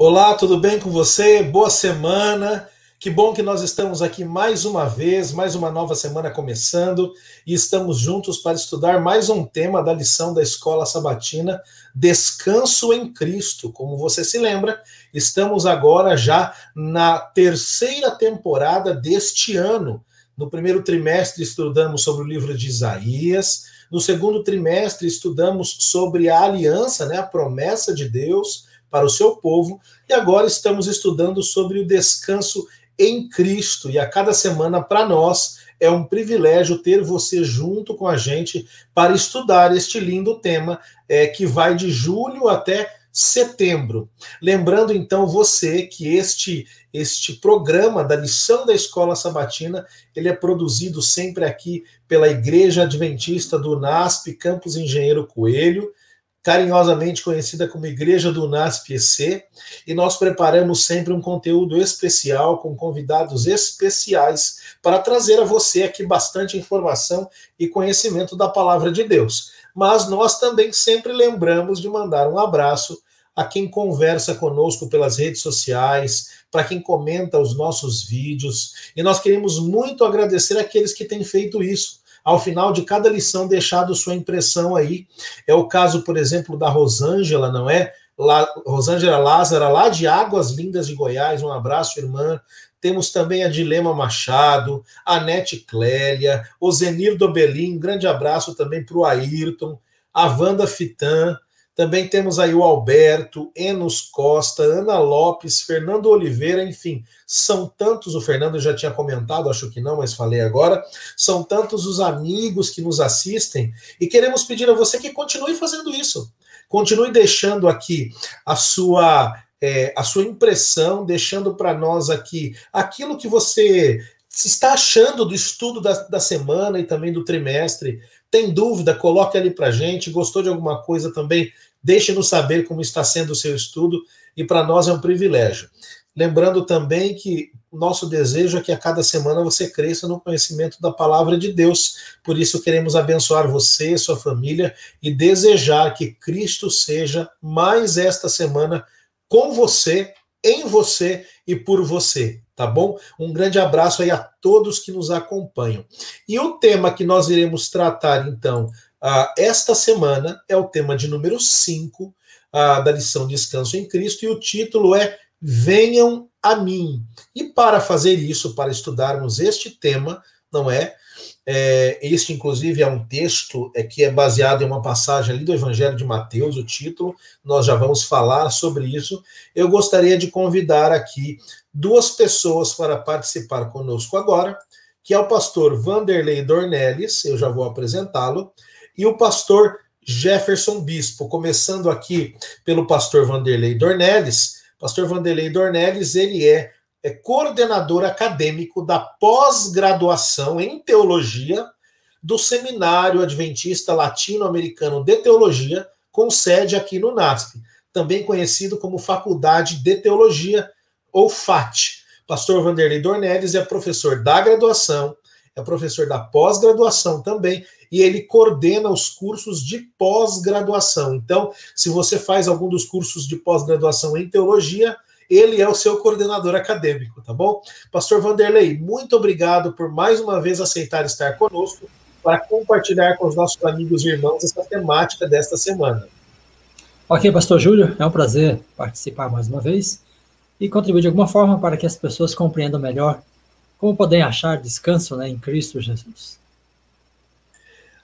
Olá, tudo bem com você? Boa semana. Que bom que nós estamos aqui mais uma vez, mais uma nova semana começando e estamos juntos para estudar mais um tema da lição da Escola Sabatina, Descanso em Cristo. Como você se lembra, estamos agora já na terceira temporada deste ano. No primeiro trimestre estudamos sobre o livro de Isaías, no segundo trimestre estudamos sobre a aliança, né, a promessa de Deus para o seu povo, e agora estamos estudando sobre o descanso em Cristo, e a cada semana para nós é um privilégio ter você junto com a gente para estudar este lindo tema que vai de julho até setembro. Lembrando então você que este programa da lição da Escola Sabatina, ele é produzido sempre aqui pela Igreja Adventista do NASP, Campus Engenheiro Coelho, carinhosamente conhecida como Igreja do NASP-EC, e nós preparamos sempre um conteúdo especial, com convidados especiais, para trazer a você aqui bastante informação e conhecimento da Palavra de Deus. Mas nós também sempre lembramos de mandar um abraço a quem conversa conosco pelas redes sociais, para quem comenta os nossos vídeos, e nós queremos muito agradecer aqueles que têm feito isso. Ao final de cada lição, deixado sua impressão aí. É o caso, por exemplo, da Rosângela, não é? Rosângela Lázara, lá de Águas Lindas de Goiás. Um abraço, irmã. Temos também a Dilema Machado, a Nete Clélia, o Zenir Dobelim, um grande abraço também para o Ayrton, a Wanda Fitan. Também temos aí o Alberto, Enos Costa, Ana Lopes, Fernando Oliveira, enfim, são tantos, o Fernando já tinha comentado, acho que não, mas falei agora, são tantos os amigos que nos assistem, e queremos pedir a você que continue fazendo isso, continue deixando aqui a sua impressão, deixando para nós aqui aquilo que você está achando do estudo da semana e também do trimestre. Tem dúvida? Coloque ali para a gente. Gostou de alguma coisa também? Deixe-nos saber como está sendo o seu estudo, e para nós é um privilégio. Lembrando também que o nosso desejo é que a cada semana você cresça no conhecimento da Palavra de Deus. Por isso queremos abençoar você e sua família e desejar que Cristo seja mais esta semana com você, em você e por você, tá bom? Um grande abraço aí a todos que nos acompanham. E o tema que nós iremos tratar, então, esta semana é o tema de número 5 da lição Descanso em Cristo, e o título é Venham a mim. E para fazer isso, para estudarmos este tema, não é? Este, inclusive, é um texto que é baseado em uma passagem ali do Evangelho de Mateus, o título, nós já vamos falar sobre isso. Eu gostaria de convidar aqui duas pessoas para participar conosco agora, que é o pastor Vanderlei Dornelles, eu já vou apresentá-lo, e o pastor Jefferson Bispo, começando aqui pelo pastor Vanderlei Dornelles. Pastor Vanderlei Dornelles, ele é coordenador acadêmico da pós-graduação em teologia do Seminário Adventista Latino-Americano de Teologia, com sede aqui no NASP, também conhecido como Faculdade de Teologia, ou FAT. Pastor Vanderlei Dornelles é professor da graduação, é professor da pós-graduação também, e ele coordena os cursos de pós-graduação. Então, se você faz algum dos cursos de pós-graduação em teologia, ele é o seu coordenador acadêmico, tá bom? Pastor Vanderlei, muito obrigado por mais uma vez aceitar estar conosco para compartilhar com os nossos amigos e irmãos essa temática desta semana. Ok, pastor Júlio, é um prazer participar mais uma vez e contribuir de alguma forma para que as pessoas compreendam melhor como podem achar descanso, né, em Cristo Jesus.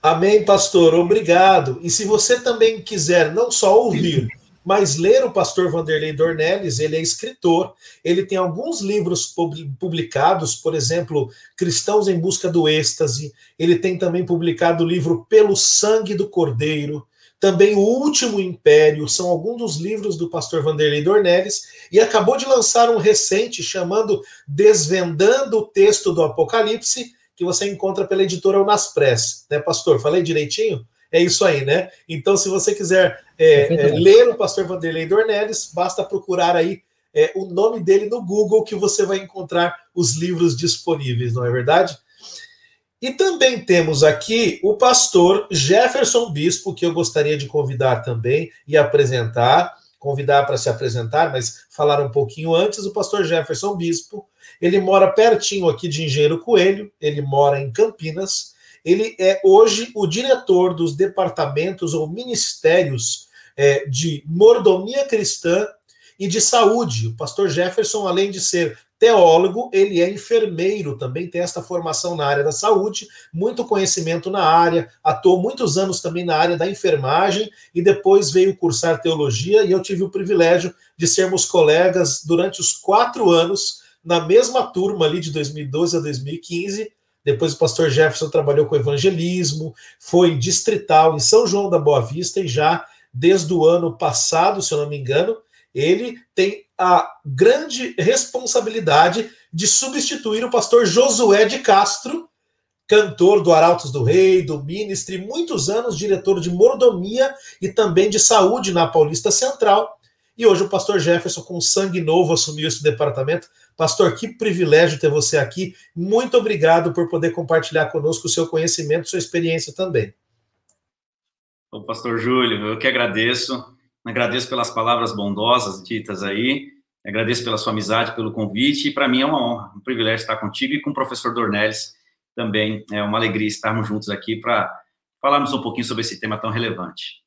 Amém, pastor, obrigado. E se você também quiser não só ouvir, mas ler o pastor Vanderlei Dornelles, ele é escritor, ele tem alguns livros publicados, por exemplo, Cristãos em Busca do Êxtase, ele tem também publicado o livro Pelo Sangue do Cordeiro, também O Último Império, são alguns dos livros do pastor Vanderlei Dornelles, e acabou de lançar um recente chamando Desvendando o Texto do Apocalipse, que você encontra pela editora Unaspress, né, pastor? Falei direitinho? É isso aí, né? Então, se você quiser ler o pastor Vanderlei Dornelles, basta procurar aí o nome dele no Google, que você vai encontrar os livros disponíveis, não é verdade? E também temos aqui o pastor Jefferson Bispo, que eu gostaria de convidar também e apresentar. convidar para se apresentar, mas falar um pouquinho antes, o pastor Jefferson Bispo. Ele mora pertinho aqui de Engenheiro Coelho, ele mora em Campinas. Ele é hoje o diretor dos departamentos ou ministérios de mordomia cristã e de saúde. O pastor Jefferson, além de ser teólogo, ele é enfermeiro, também tem esta formação na área da saúde, muito conhecimento na área, atuou muitos anos também na área da enfermagem e depois veio cursar teologia, e eu tive o privilégio de sermos colegas durante os 4 anos, na mesma turma ali de 2012 a 2015. Depois o pastor Jefferson trabalhou com evangelismo, foi distrital em São João da Boa Vista, e já desde o ano passado, se eu não me engano, ele tem a grande responsabilidade de substituir o pastor Josué de Castro, cantor do Arautos do Rei, do Ministry, muitos anos diretor de mordomia e também de saúde na Paulista Central. E hoje o pastor Jefferson, com sangue novo, assumiu esse departamento. Pastor, que privilégio ter você aqui. Muito obrigado por poder compartilhar conosco o seu conhecimento, sua experiência também. Ô, pastor Júlio, eu que agradeço. Agradeço pelas palavras bondosas ditas aí, agradeço pela sua amizade, pelo convite, e para mim é uma honra, um privilégio estar contigo e com o professor Dornelles também. É uma alegria estarmos juntos aqui para falarmos um pouquinho sobre esse tema tão relevante.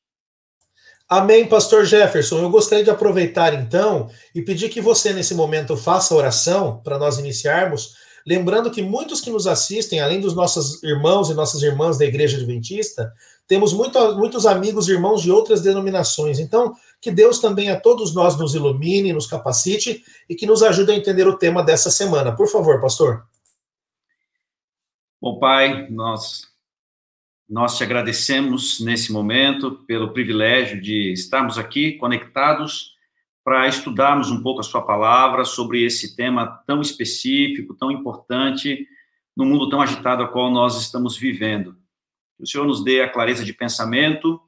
Amém, pastor Jefferson. Eu gostaria de aproveitar então e pedir que você nesse momento faça a oração para nós iniciarmos, lembrando que muitos que nos assistem, além dos nossos irmãos e nossas irmãs da Igreja Adventista, temos muitos amigos e irmãos de outras denominações. Então, que Deus também a todos nós nos ilumine, nos capacite e que nos ajude a entender o tema dessa semana. Por favor, pastor. Bom, Pai, nós te agradecemos nesse momento pelo privilégio de estarmos aqui conectados para estudarmos um pouco a sua palavra sobre esse tema tão específico, tão importante, no mundo tão agitado ao qual nós estamos vivendo. Que o Senhor nos dê a clareza de pensamento,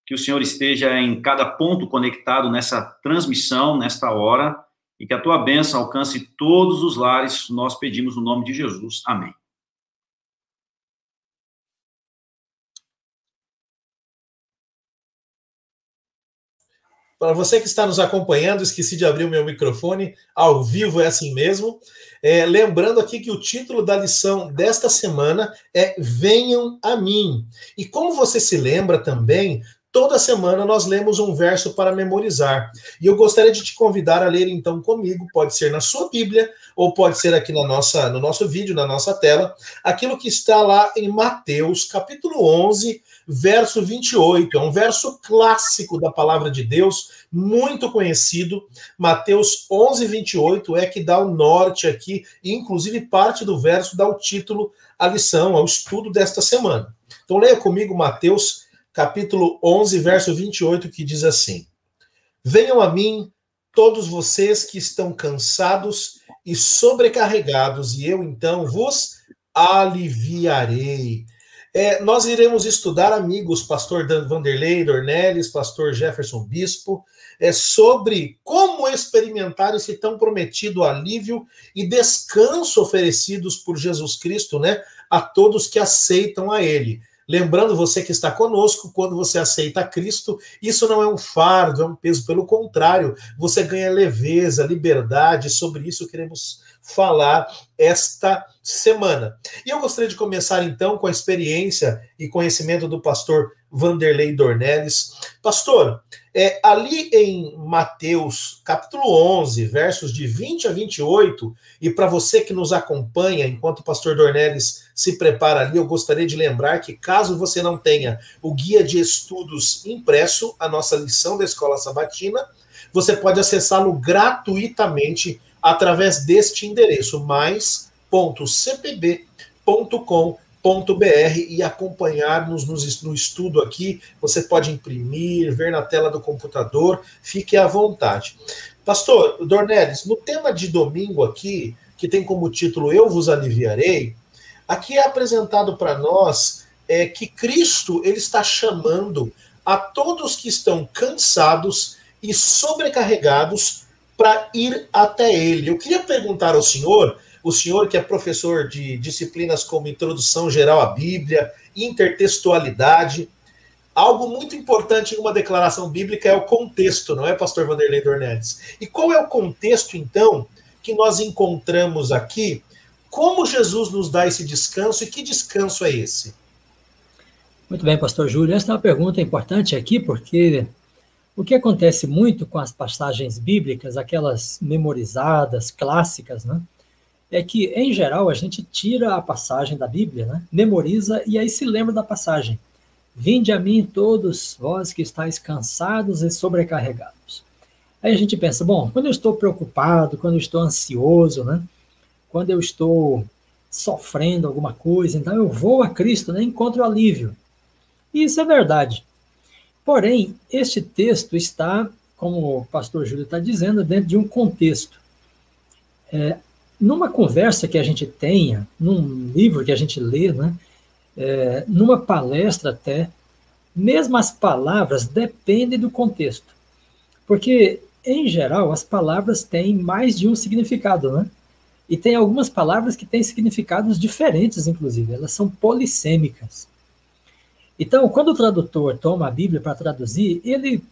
que o Senhor esteja em cada ponto conectado nessa transmissão, nesta hora, e que a tua bênção alcance todos os lares, nós pedimos no nome de Jesus. Amém. Para você que está nos acompanhando, esqueci de abrir o meu microfone, ao vivo é assim mesmo. Lembrando aqui que o título da lição desta semana é Venham a mim. E como você se lembra também, toda semana nós lemos um verso para memorizar. E eu gostaria de te convidar a ler então comigo, pode ser na sua Bíblia, ou pode ser aqui no nosso vídeo, na nossa tela, aquilo que está lá em Mateus, capítulo 11, verso 28. É um verso clássico da palavra de Deus, muito conhecido. Mateus 11, 28 é que dá o norte aqui, e inclusive parte do verso dá o título à lição, ao estudo desta semana. Então leia comigo Mateus, capítulo 11, verso 28, que diz assim: Venham a mim todos vocês que estão cansados e sobrecarregados, e eu então vos aliviarei. Nós iremos estudar, amigos, pastor Vanderlei Dornelles, pastor Jefferson Bispo, sobre como experimentar esse tão prometido alívio e descanso oferecidos por Jesus Cristo, né, a todos que aceitam a Ele. Lembrando você que está conosco, quando você aceita Cristo, isso não é um fardo, é um peso, pelo contrário, você ganha leveza, liberdade, sobre isso queremos falar esta semana. E eu gostaria de começar então com a experiência e conhecimento do pastor Vanderlei Dornelles. Pastor, ali em Mateus, capítulo 11, versos de 20 a 28, e para você que nos acompanha, enquanto o pastor Dornelles se prepara ali, eu gostaria de lembrar que, caso você não tenha o guia de estudos impresso, a nossa lição da Escola Sabatina, você pode acessá-lo gratuitamente através deste endereço, mais.cpb.com.br, e acompanhar-nos no estudo aqui. Você pode imprimir, ver na tela do computador, fique à vontade. Pastor Dornelles, no tema de domingo aqui, que tem como título Eu vos aliviarei, aqui é apresentado para nós que Cristo ele está chamando a todos que estão cansados e sobrecarregados para ir até ele. Eu queria perguntar ao senhor, o senhor que é professor de disciplinas como Introdução Geral à Bíblia, Intertextualidade, Algo muito importante em uma declaração bíblica é o contexto, não é, pastor Vanderlei Dornelles? E qual é o contexto, então, que nós encontramos aqui? Como Jesus nos dá esse descanso e que descanso é esse? Muito bem, pastor Júlio. Essa é uma pergunta importante aqui, porque o que acontece muito com as passagens bíblicas, aquelas memorizadas, clássicas, né? É que, em geral, a gente tira a passagem da Bíblia, né? Memoriza e aí se lembra da passagem. Vinde a mim todos vós que estáis cansados e sobrecarregados. Aí a gente pensa, bom, quando eu estou preocupado, quando eu estou ansioso, né? Quando eu estou sofrendo alguma coisa, então eu vou a Cristo, né? Encontro alívio. E isso é verdade. Porém, este texto está, como o pastor Júlio está dizendo, dentro de um contexto. Numa conversa que a gente tenha, num livro que a gente lê, né? Numa palestra até, mesmo as palavras dependem do contexto. Porque, em geral, as palavras têm mais de um significado, né? E tem algumas palavras que têm significados diferentes, inclusive. Elas são polissêmicas. Então, quando o tradutor toma a Bíblia para traduzir, ele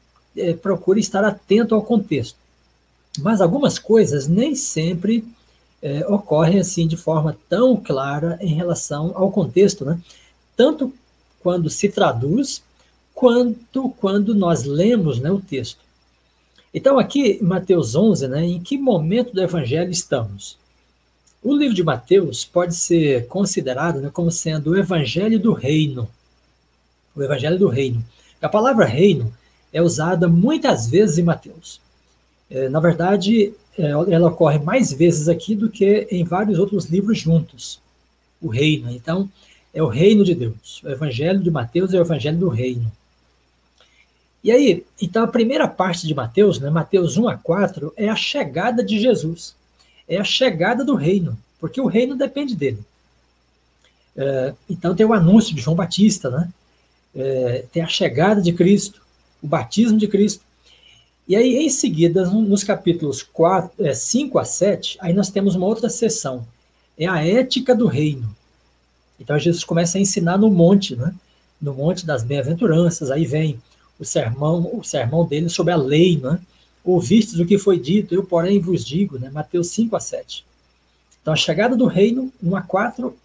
procura estar atento ao contexto. Mas algumas coisas nem sempre ocorrem assim de forma tão clara em relação ao contexto, né? Tanto quando se traduz, quanto quando nós lemos, né, o texto. Então, aqui, em Mateus 11, né, em que momento do Evangelho estamos? O livro de Mateus pode ser considerado, né, como sendo o Evangelho do Reino. O Evangelho do Reino. A palavra reino é usada muitas vezes em Mateus. Na verdade, ela ocorre mais vezes aqui do que em vários outros livros juntos. O reino. Então, é o reino de Deus. O Evangelho de Mateus é o Evangelho do Reino. E aí, então a primeira parte de Mateus, né, Mateus 1 a 4, é a chegada de Jesus. É a chegada do reino, porque o reino depende dele. Então tem o anúncio de João Batista, né? Tem a chegada de Cristo, o batismo de Cristo. E aí, em seguida, nos capítulos 5 a 7, aí nós temos uma outra seção. É a ética do reino. Então Jesus começa a ensinar no monte, né? No monte das bem-aventuranças, aí vem o sermão dele sobre a lei, né? Ouvistes o que foi dito, eu porém vos digo, né? Mateus 5 a 7. Então a chegada do reino, 1 a 4,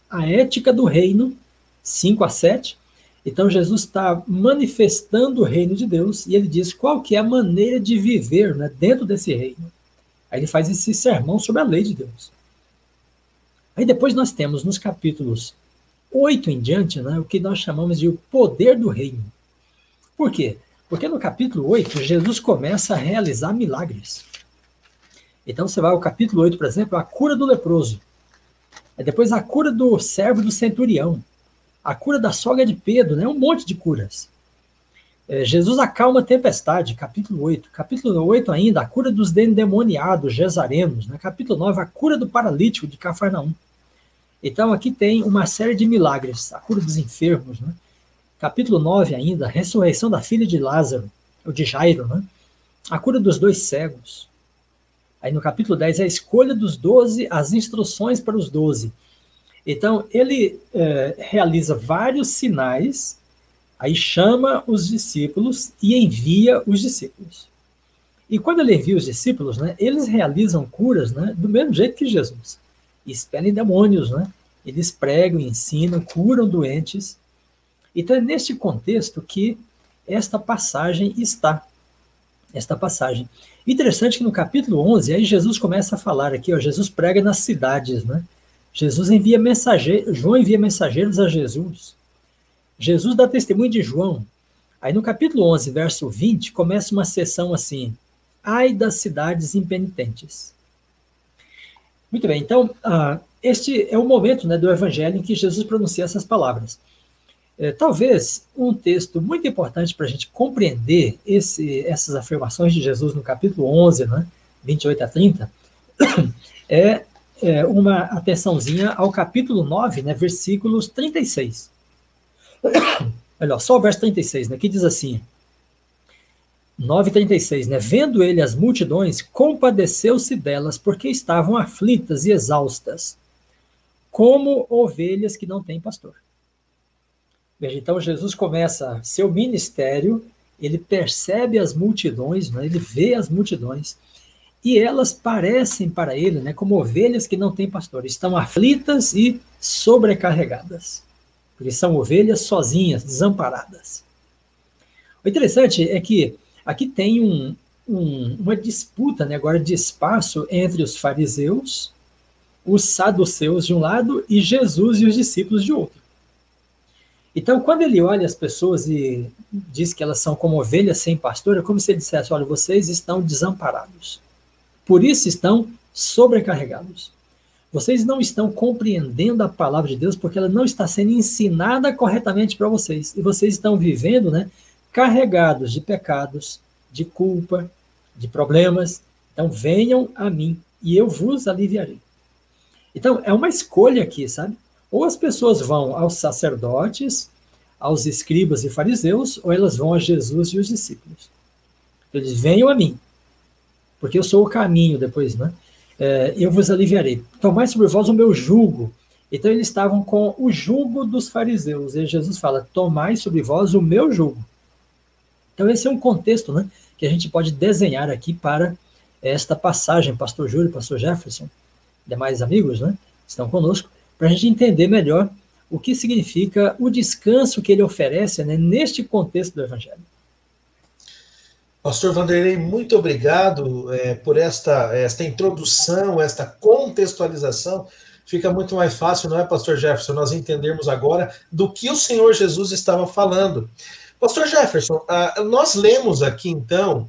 a ética do reino, 5 a 7. Então Jesus está manifestando o reino de Deus e ele diz qual que é a maneira de viver, né, dentro desse reino. Aí ele faz esse sermão sobre a lei de Deus. Aí depois nós temos nos capítulos 8 em diante, né, o que nós chamamos de o poder do reino. Por quê? Porque no capítulo 8 Jesus começa a realizar milagres. Então você vai ao capítulo 8, por exemplo, a cura do leproso. Aí depois a cura do servo do centurião. A cura da sogra de Pedro, né? Um monte de curas. Jesus acalma a tempestade, capítulo 8. Capítulo 8 ainda, a cura dos endemoniados, gesarenos. Né? Capítulo 9, a cura do paralítico de Cafarnaum. Então aqui tem uma série de milagres. A cura dos enfermos. Né? Capítulo 9 ainda, a ressurreição da filha de Lázaro, ou de Jairo. Né? A cura dos 2 cegos. Aí no capítulo 10, a escolha dos 12, as instruções para os 12. Então, ele realiza vários sinais, aí chama os discípulos e envia os discípulos. E quando ele envia os discípulos, né, eles realizam curas, né, do mesmo jeito que Jesus. Expelem demônios, né? Eles pregam, ensinam, curam doentes. Então, é neste contexto que esta passagem está. Esta passagem. Interessante que no capítulo 11, aí Jesus começa a falar aqui, ó, Jesus prega nas cidades, né? Jesus envia mensageiros, João envia mensageiros a Jesus. Jesus dá testemunho de João. Aí no capítulo 11, verso 20, começa uma sessão assim, ai das cidades impenitentes. Muito bem, então, este é o momento, né, do evangelho em que Jesus pronuncia essas palavras. Talvez um texto muito importante para a gente compreender essas afirmações de Jesus no capítulo 11, né, 28 a 30, é uma atençãozinha ao capítulo 9, né, versículos 36. Olha, só o verso 36, né, que diz assim, 9:36, né, vendo ele as multidões, compadeceu-se delas, porque estavam aflitas e exaustas, como ovelhas que não têm pastor. Veja, então Jesus começa seu ministério, ele percebe as multidões, né? Ele vê as multidões, e elas parecem para ele, né, como ovelhas que não têm pastor, estão aflitas e sobrecarregadas, porque são ovelhas sozinhas, desamparadas. O interessante é que aqui tem uma disputa, né, agora de espaço entre os fariseus, os saduceus de um lado e Jesus e os discípulos de outro. Então, quando ele olha as pessoas e diz que elas são como ovelhas sem pastor, é como se ele dissesse, olha, vocês estão desamparados. Por isso estão sobrecarregados. Vocês não estão compreendendo a palavra de Deus porque ela não está sendo ensinada corretamente para vocês. E vocês estão vivendo, né, carregados de pecados, de culpa, de problemas. Então, venham a mim e eu vos aliviarei. Então, é uma escolha aqui, sabe? Ou as pessoas vão aos sacerdotes, aos escribas e fariseus, ou elas vão a Jesus e os discípulos. Eles venham a mim, porque eu sou o caminho depois, né? Eu vos aliviarei. Tomai sobre vós o meu jugo. Então, eles estavam com o jugo dos fariseus. E Jesus fala, tomai sobre vós o meu jugo. Então, esse é um contexto, né, que a gente pode desenhar aqui para esta passagem, pastor Júlio, pastor Jefferson, demais amigos, né, que estão conosco, para a gente entender melhor o que significa o descanso que ele oferece, né, neste contexto do Evangelho. Pastor Vanderlei, muito obrigado por esta introdução, esta contextualização. Fica muito mais fácil, não é, pastor Jefferson, nós entendermos agora do que o Senhor Jesus estava falando. Pastor Jefferson, nós lemos aqui, então,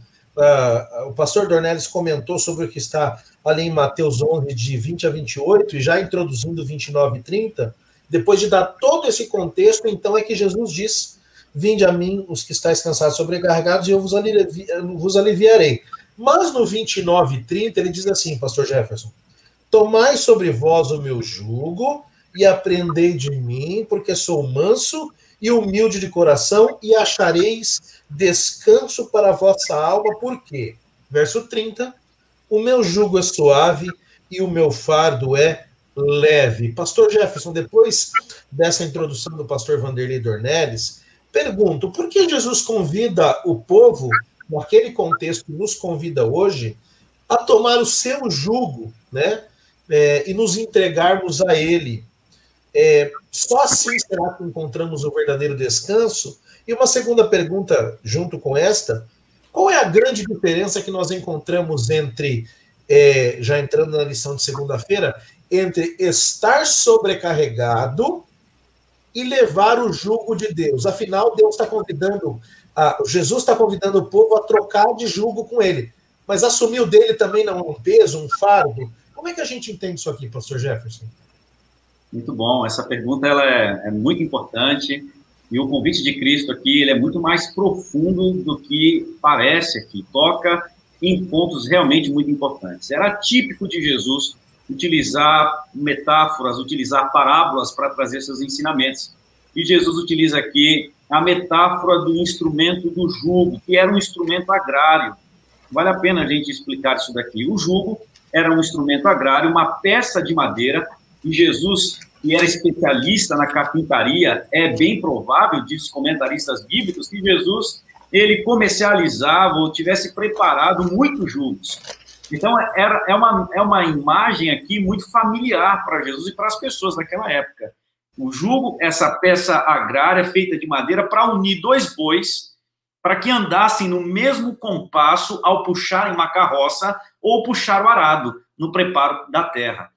o pastor Dornelles comentou sobre o que está ali em Mateus 11, de 20 a 28, e já introduzindo 29 e 30, depois de dar todo esse contexto, então é que Jesus diz, vinde a mim os que estáis cansados e sobrecarregados, e eu vos aliviarei. Mas no 29 e 30, ele diz assim, pastor Jefferson, tomai sobre vós o meu jugo, e aprendei de mim, porque sou manso e humilde de coração, e achareis descanso para a vossa alma, por quê? Verso 30, o meu jugo é suave e o meu fardo é leve. Pastor Jefferson, depois dessa introdução do pastor Vanderlei Dornelles, pergunto, por que Jesus convida o povo, naquele contexto que nos convida hoje, a tomar o seu jugo, né, e nos entregarmos a ele? Só assim será que encontramos o verdadeiro descanso? E uma segunda pergunta, junto com esta, qual é a grande diferença que nós encontramos entre, já entrando na lição de segunda-feira, entre estar sobrecarregado e levar o jugo de Deus? Afinal, Deus está convidando, Jesus está convidando o povo a trocar de jugo com ele, mas assumir o dele também não é um peso, um fardo? Como é que a gente entende isso aqui, pastor Jefferson? Muito bom, essa pergunta ela é muito importante, e o convite de Cristo aqui ele é muito mais profundo do que parece aqui, toca em pontos realmente muito importantes. Era típico de Jesus utilizar metáforas, utilizar parábolas para trazer seus ensinamentos, e Jesus utiliza aqui a metáfora do instrumento do jugo, que era um instrumento agrário. Vale a pena a gente explicar isso daqui. O jugo era um instrumento agrário, uma peça de madeira, e Jesus, que era especialista na carpintaria, é bem provável, diz os comentaristas bíblicos, que Jesus, ele comercializava ou tivesse preparado muitos jugos. Então, é uma imagem aqui muito familiar para Jesus e para as pessoas daquela época. O jugo, essa peça agrária feita de madeira para unir dois bois, para que andassem no mesmo compasso ao puxarem uma carroça ou puxar o arado no preparo da terra.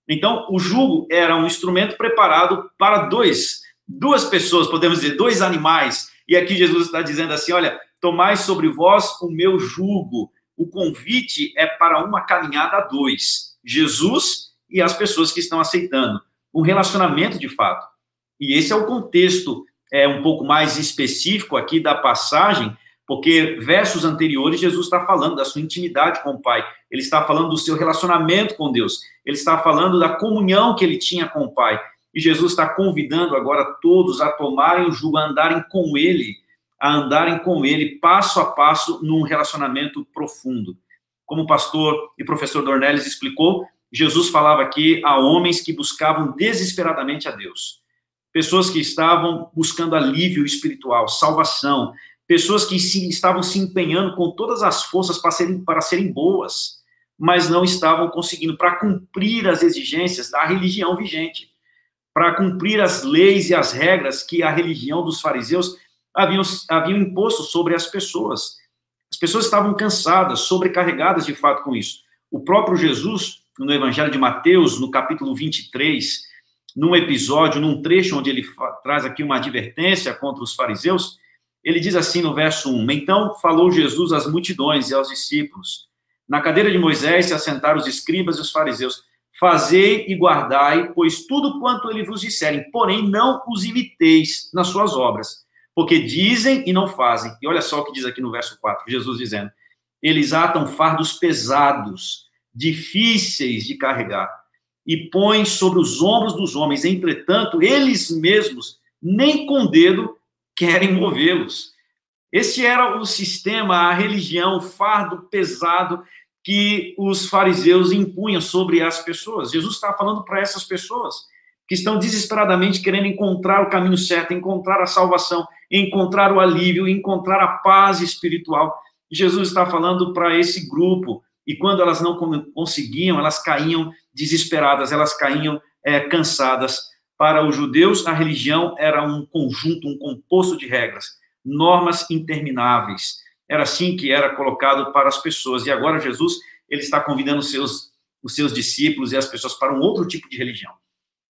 Então, o jugo era um instrumento preparado para duas pessoas, podemos dizer, dois animais. E aqui Jesus está dizendo assim, olha, tomai sobre vós o meu jugo. O convite é para uma caminhada a dois. Jesus e as pessoas que estão aceitando. Um relacionamento de fato. E esse é o contexto um pouco mais específico aqui da passagem, porque versos anteriores Jesus está falando da sua intimidade com o Pai, ele está falando do seu relacionamento com Deus, ele está falando da comunhão que ele tinha com o Pai, e Jesus está convidando agora todos a tomarem o jugo, a andarem com ele passo a passo num relacionamento profundo. Como o pastor e professor Dornelles explicou, Jesus falava aqui a homens que buscavam desesperadamente a Deus. pessoas que estavam buscando alívio espiritual, salvação, pessoas que estavam se empenhando com todas as forças para serem boas, mas não estavam conseguindo para cumprir as exigências da religião vigente, para cumprir as leis e as regras que a religião dos fariseus haviam imposto sobre as pessoas. As pessoas estavam cansadas, sobrecarregadas de fato com isso. O próprio Jesus, no Evangelho de Mateus, no capítulo 23, num episódio, num trecho onde ele traz aqui uma advertência contra os fariseus, ele diz assim no verso 1, então falou Jesus às multidões e aos discípulos, na cadeira de Moisés se assentaram os escribas e os fariseus, fazei e guardai, pois tudo quanto ele vos disserem, porém não os imiteis nas suas obras, porque dizem e não fazem. E olha só o que diz aqui no verso 4, Jesus dizendo, eles atam fardos pesados, difíceis de carregar, e põem sobre os ombros dos homens, entretanto, eles mesmos, nem com o dedo, querem movê-los. Esse era o sistema, a religião, o fardo pesado que os fariseus impunham sobre as pessoas. Jesus está falando para essas pessoas que estão desesperadamente querendo encontrar o caminho certo, encontrar a salvação, encontrar o alívio, encontrar a paz espiritual. Jesus está falando para esse grupo, e quando elas não conseguiam, elas caíam desesperadas, elas caíam cansadas. Para os judeus, a religião era um conjunto, um composto de regras, normas intermináveis. Era assim que era colocado para as pessoas. E agora Jesus, ele está convidando os seus discípulos e as pessoas para um outro tipo de religião.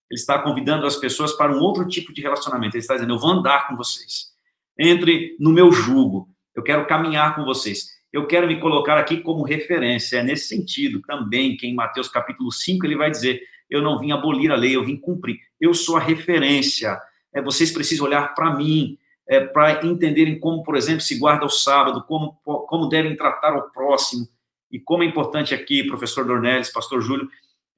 Ele está convidando as pessoas para um outro tipo de relacionamento. Ele está dizendo, eu vou andar com vocês. Entre no meu jugo. Eu quero caminhar com vocês. Eu quero me colocar aqui como referência. É nesse sentido também que em Mateus capítulo 5 ele vai dizer, eu não vim abolir a lei, eu vim cumprir. Eu sou a referência. Vocês precisam olhar para mim, para entenderem como, por exemplo, se guarda o sábado, como devem tratar o próximo. E como é importante aqui, professor Dornelles, pastor Júlio,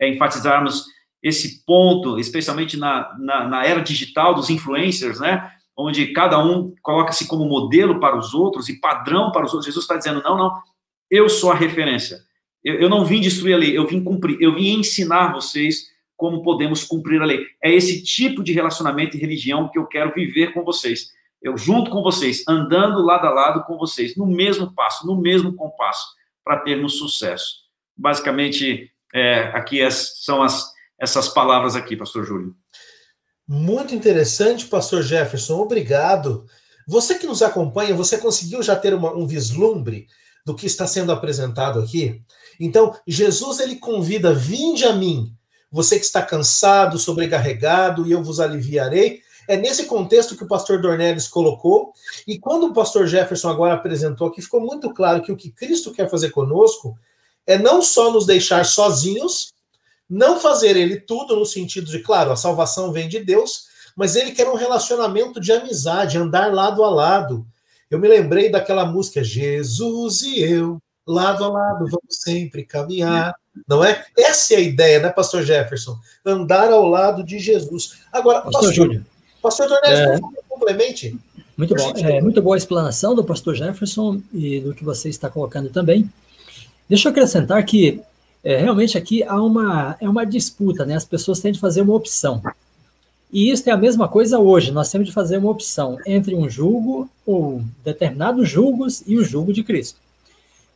enfatizarmos esse ponto, especialmente na era digital dos influencers, né? Onde cada um coloca-se como modelo para os outros e padrão para os outros. Jesus está dizendo, não, eu sou a referência. Eu não vim destruir a lei, eu vim cumprir, eu vim ensinar vocês como podemos cumprir a lei. É esse tipo de relacionamento e religião que eu quero viver com vocês. Eu junto com vocês, andando lado a lado com vocês, no mesmo passo, no mesmo compasso, para termos sucesso. Basicamente, aqui são essas palavras aqui, pastor Júlio. Muito interessante, pastor Jefferson, obrigado. Você que nos acompanha, você conseguiu já ter um vislumbre do que está sendo apresentado aqui? Então, Jesus, ele convida, vinde a mim, você que está cansado, sobrecarregado, e eu vos aliviarei. É nesse contexto que o pastor Dornelles colocou, e quando o pastor Jefferson agora apresentou aqui, ficou muito claro que o que Cristo quer fazer conosco é não só nos deixar sozinhos, não fazer ele tudo no sentido de, claro, a salvação vem de Deus, mas ele quer um relacionamento de amizade, andar lado a lado. Eu me lembrei daquela música, Jesus e eu, lado a lado, vamos sempre caminhar, não é? Essa é a ideia, né, pastor Jefferson? Andar ao lado de Jesus. Agora, pastor Júlio. Pastor Dornelles, complemente. Muito bom. Muito boa a explanação do pastor Jefferson e do que você está colocando também. Deixa eu acrescentar que realmente aqui há uma disputa, né? As pessoas têm de fazer uma opção. E isso é a mesma coisa hoje, nós temos de fazer uma opção entre um jugo, ou determinados jugos, e o jugo de Cristo.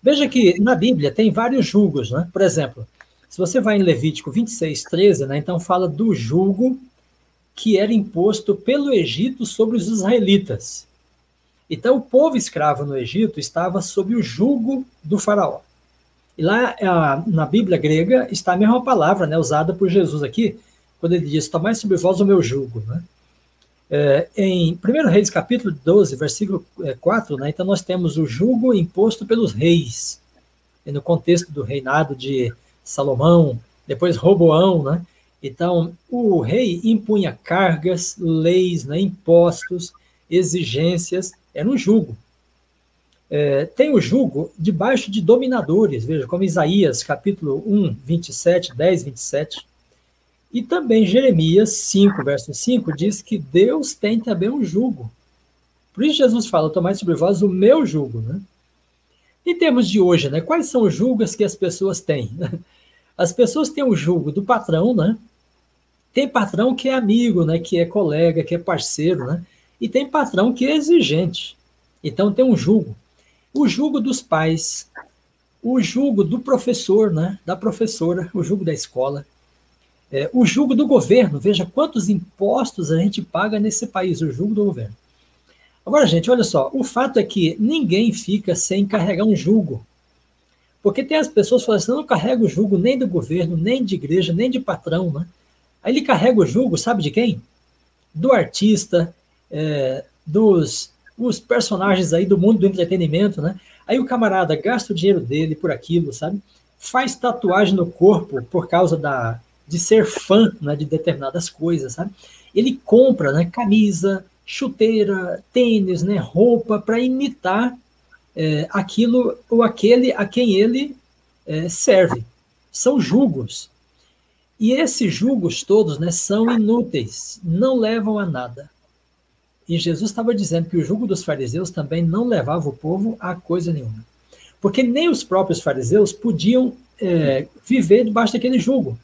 Veja que na Bíblia tem vários jugos, né? Por exemplo, se você vai em Levítico 26:13, né? Então fala do jugo que era imposto pelo Egito sobre os israelitas. Então o povo escravo no Egito estava sob o jugo do faraó. E lá na Bíblia grega está a mesma palavra, né, usada por Jesus aqui, quando ele diz, tomai sobre vós o meu jugo. Né? Em 1 Reis, capítulo 12, versículo 4, né, então nós temos o jugo imposto pelos reis, e no contexto do reinado de Salomão, depois Roboão, né? Então o rei impunha cargas, leis, né, impostos, exigências, era um jugo. Tem o jugo debaixo de dominadores, veja, como Isaías, capítulo 1, 27, 10, 27, e também Jeremias 5, verso 5, diz que Deus tem também um jugo. Por isso Jesus fala, tomai sobre vós o meu jugo. Né? Em termos de hoje, né, quais são os julgos que as pessoas têm? As pessoas têm o jugo do patrão, né? Tem patrão que é amigo, né, que é colega, que é parceiro, né? E tem patrão que é exigente. Então tem um jugo. O jugo dos pais, o jugo do professor, né, da professora, o jugo da escola, o jugo do governo. Veja quantos impostos a gente paga nesse país, o jugo do governo. Agora, gente, olha só, o fato é que ninguém fica sem carregar um jugo. Porque tem as pessoas que falam assim, eu não carrego o jugo nem do governo, nem de igreja, nem de patrão, né? Aí ele carrega o jugo, sabe de quem? Do artista, dos os personagens aí do mundo do entretenimento, né? Aí o camarada gasta o dinheiro dele por aquilo, sabe? Faz tatuagem no corpo por causa de ser fã, né, de determinadas coisas, sabe? Ele compra, né, camisa, chuteira, tênis, né, roupa para imitar aquilo ou aquele a quem ele serve. São jugos. E esses jugos todos, né, são inúteis, não levam a nada. E Jesus estava dizendo que o jugo dos fariseus também não levava o povo a coisa nenhuma. Porque nem os próprios fariseus podiam viver debaixo daquele jugo.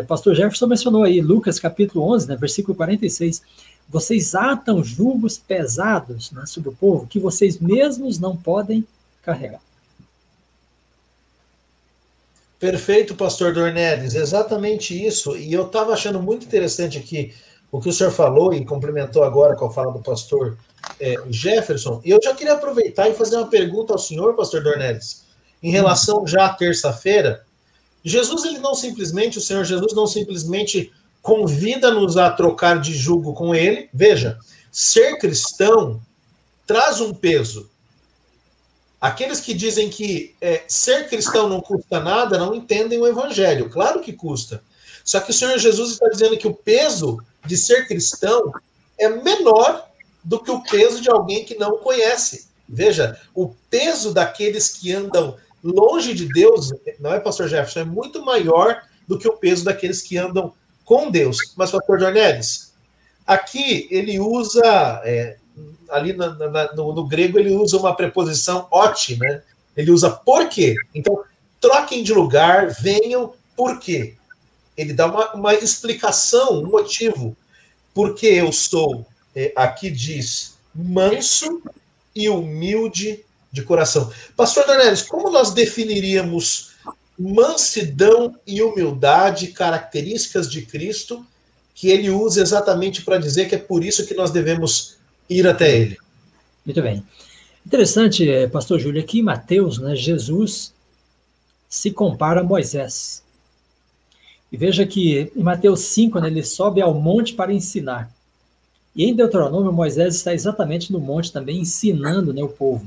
Pastor Jefferson mencionou aí, Lucas capítulo 11, né, versículo 46, vocês atam jugos pesados, né, sobre o povo que vocês mesmos não podem carregar. Perfeito, pastor Dornelles, exatamente isso. E eu estava achando muito interessante aqui o que o senhor falou e complementou agora com a fala do pastor Jefferson. E eu já queria aproveitar e fazer uma pergunta ao senhor, pastor Dornelles, em relação já à terça-feira. O Senhor Jesus não simplesmente convida-nos a trocar de jugo com ele. Veja, ser cristão traz um peso. Aqueles que dizem que ser cristão não custa nada, não entendem o evangelho. Claro que custa. Só que o Senhor Jesus está dizendo que o peso de ser cristão é menor do que o peso de alguém que não conhece. Veja, o peso daqueles que andam longe de Deus, não é, pastor Jefferson, é muito maior do que o peso daqueles que andam com Deus. Mas, pastor Dornelles, aqui ele usa, ali no grego, ele usa uma preposição oti, né? Ele usa por quê. Então, troquem de lugar, venham, por quê? Ele dá uma explicação, um motivo. Porque eu sou, aqui diz, manso e humilde de coração. Pastor Dornelles, como nós definiríamos mansidão e humildade, características de Cristo, que ele usa exatamente para dizer que é por isso que nós devemos ir até ele? Muito bem. Interessante, pastor Júlio, aqui em Mateus, né, Jesus se compara a Moisés. E veja que em Mateus 5, né, ele sobe ao monte para ensinar. E em Deuteronômio, Moisés está exatamente no monte também ensinando, né, o povo.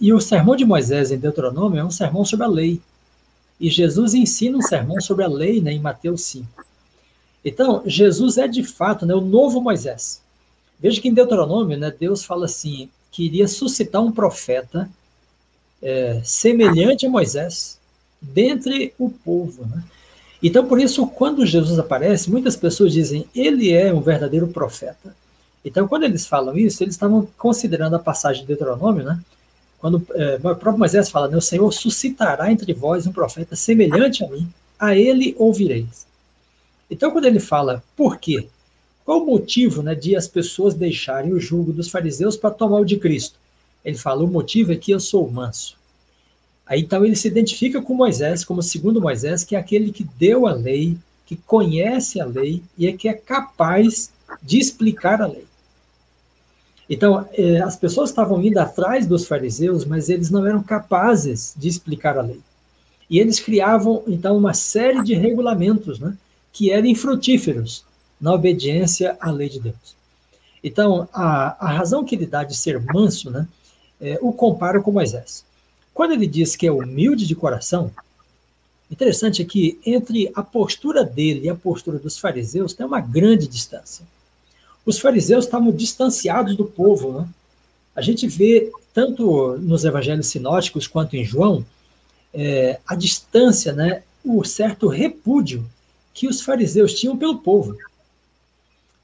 E o sermão de Moisés em Deuteronômio é um sermão sobre a lei. E Jesus ensina um sermão sobre a lei, né, em Mateus 5. Então, Jesus é de fato, né, o novo Moisés. Veja que em Deuteronômio, né, Deus fala assim, que iria suscitar um profeta semelhante a Moisés dentre o povo, né? Então, por isso, quando Jesus aparece, muitas pessoas dizem, ele é um verdadeiro profeta. Então, quando eles falam isso, eles estavam considerando a passagem de Deuteronômio, né? Quando o próprio Moisés fala, né, o Senhor suscitará entre vós um profeta semelhante a mim, a ele ouvireis. Então, quando ele fala, por quê? Qual o motivo, né, de as pessoas deixarem o jugo dos fariseus para tomar o de Cristo? Ele fala, o motivo é que eu sou manso. Aí, então, ele se identifica com Moisés, como segundo Moisés, que é aquele que deu a lei, que conhece a lei e é que é capaz de explicar a lei. Então, as pessoas estavam indo atrás dos fariseus, mas eles não eram capazes de explicar a lei. E eles criavam, então, uma série de regulamentos, né, que eram infrutíferos na obediência à lei de Deus. Então, a razão que ele dá de ser manso, né, o compara com Moisés. Quando ele diz que é humilde de coração, interessante é que entre a postura dele e a postura dos fariseus tem uma grande distância. Os fariseus estavam distanciados do povo, né? A gente vê, tanto nos evangelhos sinóticos quanto em João, a distância, né, o certo repúdio que os fariseus tinham pelo povo.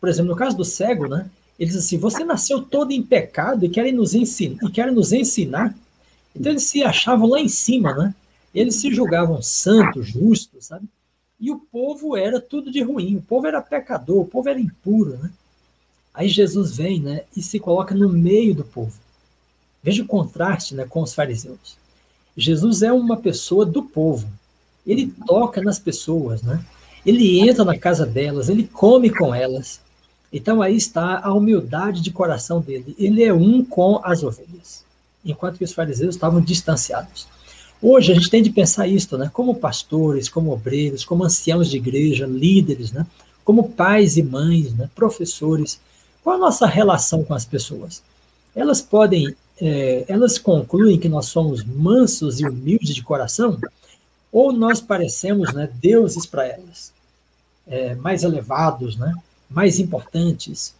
Por exemplo, no caso do cego, né, eles dizem assim, você nasceu todo em pecado e querem nos ensinar. Então eles se achavam lá em cima, né? Eles se julgavam santos, justos, sabe? E o povo era tudo de ruim, o povo era pecador, o povo era impuro, né? Aí Jesus vem, né, e se coloca no meio do povo. Veja o contraste, né, com os fariseus. Jesus é uma pessoa do povo. Ele toca nas pessoas, né? Ele entra na casa delas, ele come com elas. Então aí está a humildade de coração dele. Ele é um com as ovelhas, enquanto que os fariseus estavam distanciados. Hoje a gente tem de pensar isso, né? Como pastores, como obreiros, como anciãos de igreja, líderes, né? Como pais e mães, né? Professores. Qual a nossa relação com as pessoas? Elas elas concluem que nós somos mansos e humildes de coração, ou nós parecemos, né, deuses para elas, mais elevados, né? Mais importantes,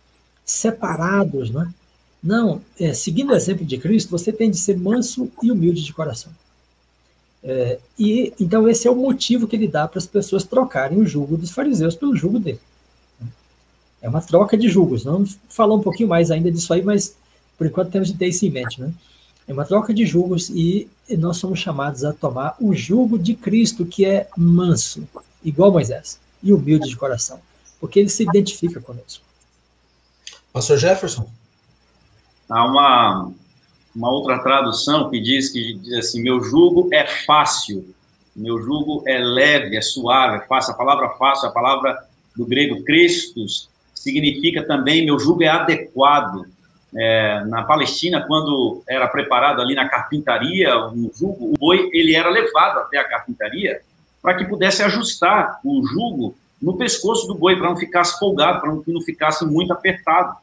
separados, né? Não, seguindo o exemplo de Cristo, você tem de ser manso e humilde de coração. E então esse é o motivo que ele dá para as pessoas trocarem o jugo dos fariseus pelo jugo dele. É uma troca de jugos. Vamos falar um pouquinho mais ainda disso aí, mas por enquanto temos de ter isso em mente, né? É uma troca de jugos e nós somos chamados a tomar o jugo de Cristo, que é manso, igual Moisés, e humilde de coração, porque ele se identifica conosco. Pastor Jefferson? Há uma outra tradução que diz assim, meu jugo é fácil, meu jugo é leve, é suave, é fácil. A palavra fácil, a palavra do grego Christos, significa também meu jugo é adequado. Na Palestina, quando era preparado ali na carpintaria um jugo, o boi ele era levado até a carpintaria para que pudesse ajustar o jugo no pescoço do boi, para não ficasse folgado, para que não ficasse muito apertado.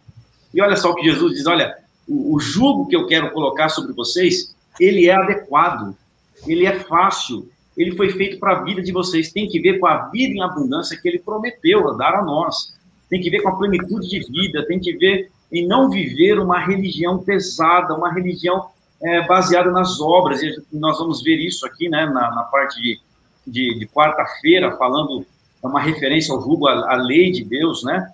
E olha só o que Jesus diz, olha, o jugo que eu quero colocar sobre vocês, ele é adequado, ele é fácil, ele foi feito para a vida de vocês, tem que ver com a vida em abundância que ele prometeu dar a nós, tem que ver com a plenitude de vida, tem que ver em não viver uma religião pesada, uma religião baseada nas obras, e nós vamos ver isso aqui, né, na parte de quarta-feira, falando, uma referência ao jugo, à lei de Deus, né?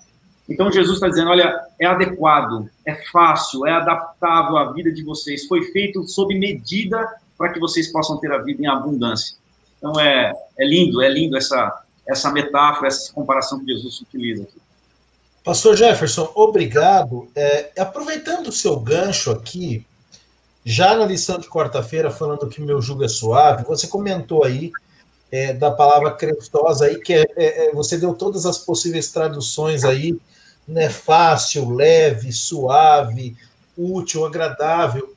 Então Jesus está dizendo, olha, é adequado, é fácil, é adaptável à vida de vocês, foi feito sob medida para que vocês possam ter a vida em abundância. Então é lindo essa metáfora, essa comparação que Jesus utiliza aqui. Pastor Jefferson, obrigado. Aproveitando o seu gancho aqui, já na lição de quarta-feira, falando que meu jugo é suave, você comentou aí da palavra crestosa aí, que você deu todas as possíveis traduções aí, né? Fácil, leve, suave, útil, agradável.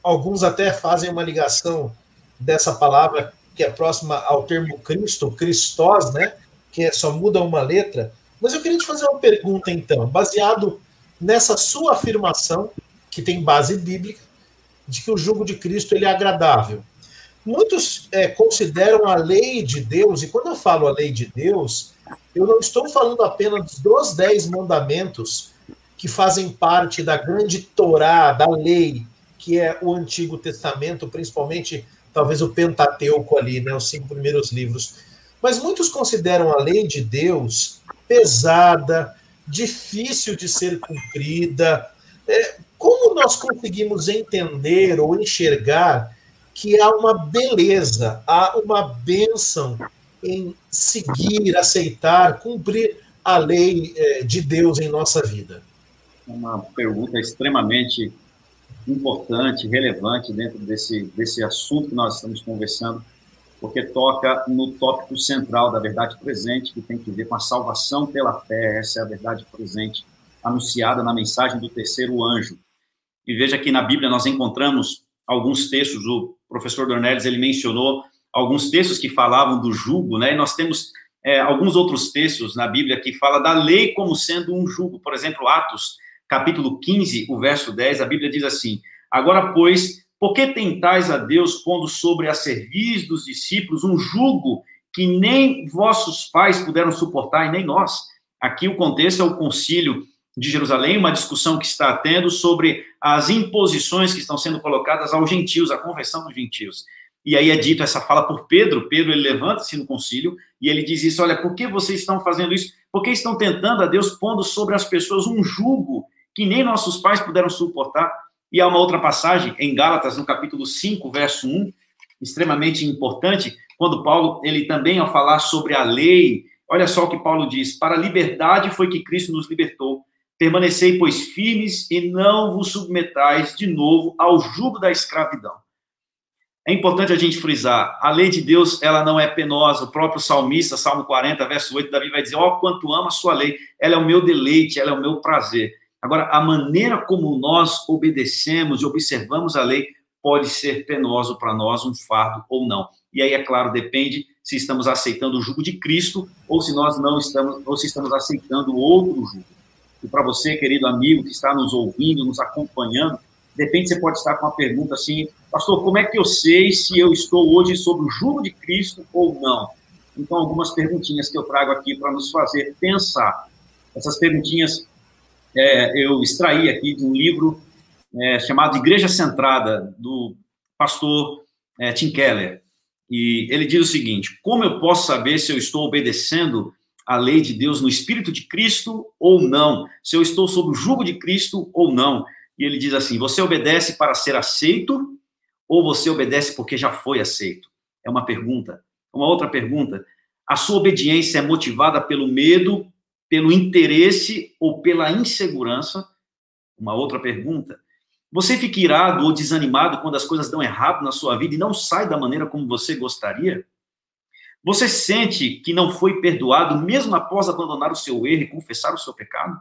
Alguns até fazem uma ligação dessa palavra que é próxima ao termo Cristo, Christos, né? Que só muda uma letra. Mas eu queria te fazer uma pergunta, então, baseado nessa sua afirmação, que tem base bíblica, de que o jugo de Cristo ele é agradável. Muitos consideram a lei de Deus, e quando eu falo a lei de Deus, eu não estou falando apenas dos 10 mandamentos que fazem parte da grande Torá, da lei, que é o Antigo Testamento, principalmente, talvez o Pentateuco ali, né, os 5 primeiros livros. Mas muitos consideram a lei de Deus pesada, difícil de ser cumprida. Como nós conseguimos entender ou enxergar que há uma beleza, há uma bênção em seguir, aceitar, cumprir a lei de Deus em nossa vida? Uma pergunta extremamente importante, relevante dentro desse assunto que nós estamos conversando, porque toca no tópico central da verdade presente, que tem que ver com a salvação pela fé. Essa é a verdade presente, anunciada na mensagem do terceiro anjo. E veja que na Bíblia nós encontramos alguns textos, o professor Dornelles, ele mencionou alguns textos que falavam do jugo, né? E nós temos alguns outros textos na Bíblia que falam da lei como sendo um jugo. Por exemplo, Atos, capítulo 15, o verso 10, a Bíblia diz assim, agora, pois, por que tentais a Deus pondo sobre a cerviz dos discípulos um jugo que nem vossos pais puderam suportar e nem nós? Aqui o contexto é o concílio de Jerusalém, uma discussão que está tendo sobre as imposições que estão sendo colocadas aos gentios, a conversão dos gentios. E aí é dito essa fala por Pedro. Pedro, ele levanta-se no concílio e ele diz isso, olha, por que vocês estão fazendo isso? Por que estão tentando a Deus pondo sobre as pessoas um jugo que nem nossos pais puderam suportar? E há uma outra passagem, em Gálatas, no capítulo 5, verso 1, extremamente importante, quando Paulo, ele também, ao falar sobre a lei, olha só o que Paulo diz: para a liberdade foi que Cristo nos libertou. Permanecei, pois, firmes e não vos submetais de novo ao jugo da escravidão. É importante a gente frisar, a lei de Deus, ela não é penosa. O próprio salmista, Salmo 40, verso 8, Davi vai dizer: ó, quanto amo a sua lei, ela é o meu deleite, ela é o meu prazer. Agora, a maneira como nós obedecemos e observamos a lei pode ser penoso para nós, um fardo ou não. E aí, é claro, depende se estamos aceitando o jugo de Cristo ou se nós não estamos, ou se estamos aceitando outro jugo. E para você, querido amigo, que está nos ouvindo, nos acompanhando, de repente você pode estar com uma pergunta assim: pastor, como é que eu sei se eu estou hoje sob o jugo de Cristo ou não? Então, algumas perguntinhas que eu trago aqui para nos fazer pensar. Essas perguntinhas eu extraí aqui de um livro chamado Igreja Centrada, do pastor Tim Keller. E ele diz o seguinte: como eu posso saber se eu estou obedecendo a lei de Deus no Espírito de Cristo ou não? Se eu estou sob o jugo de Cristo ou não? E ele diz assim: você obedece para ser aceito ou você obedece porque já foi aceito? É uma pergunta. Uma outra pergunta: a sua obediência é motivada pelo medo, pelo interesse ou pela insegurança? Uma outra pergunta: você fica irado ou desanimado quando as coisas dão errado na sua vida e não sai da maneira como você gostaria? Você sente que não foi perdoado mesmo após abandonar o seu erro e confessar o seu pecado?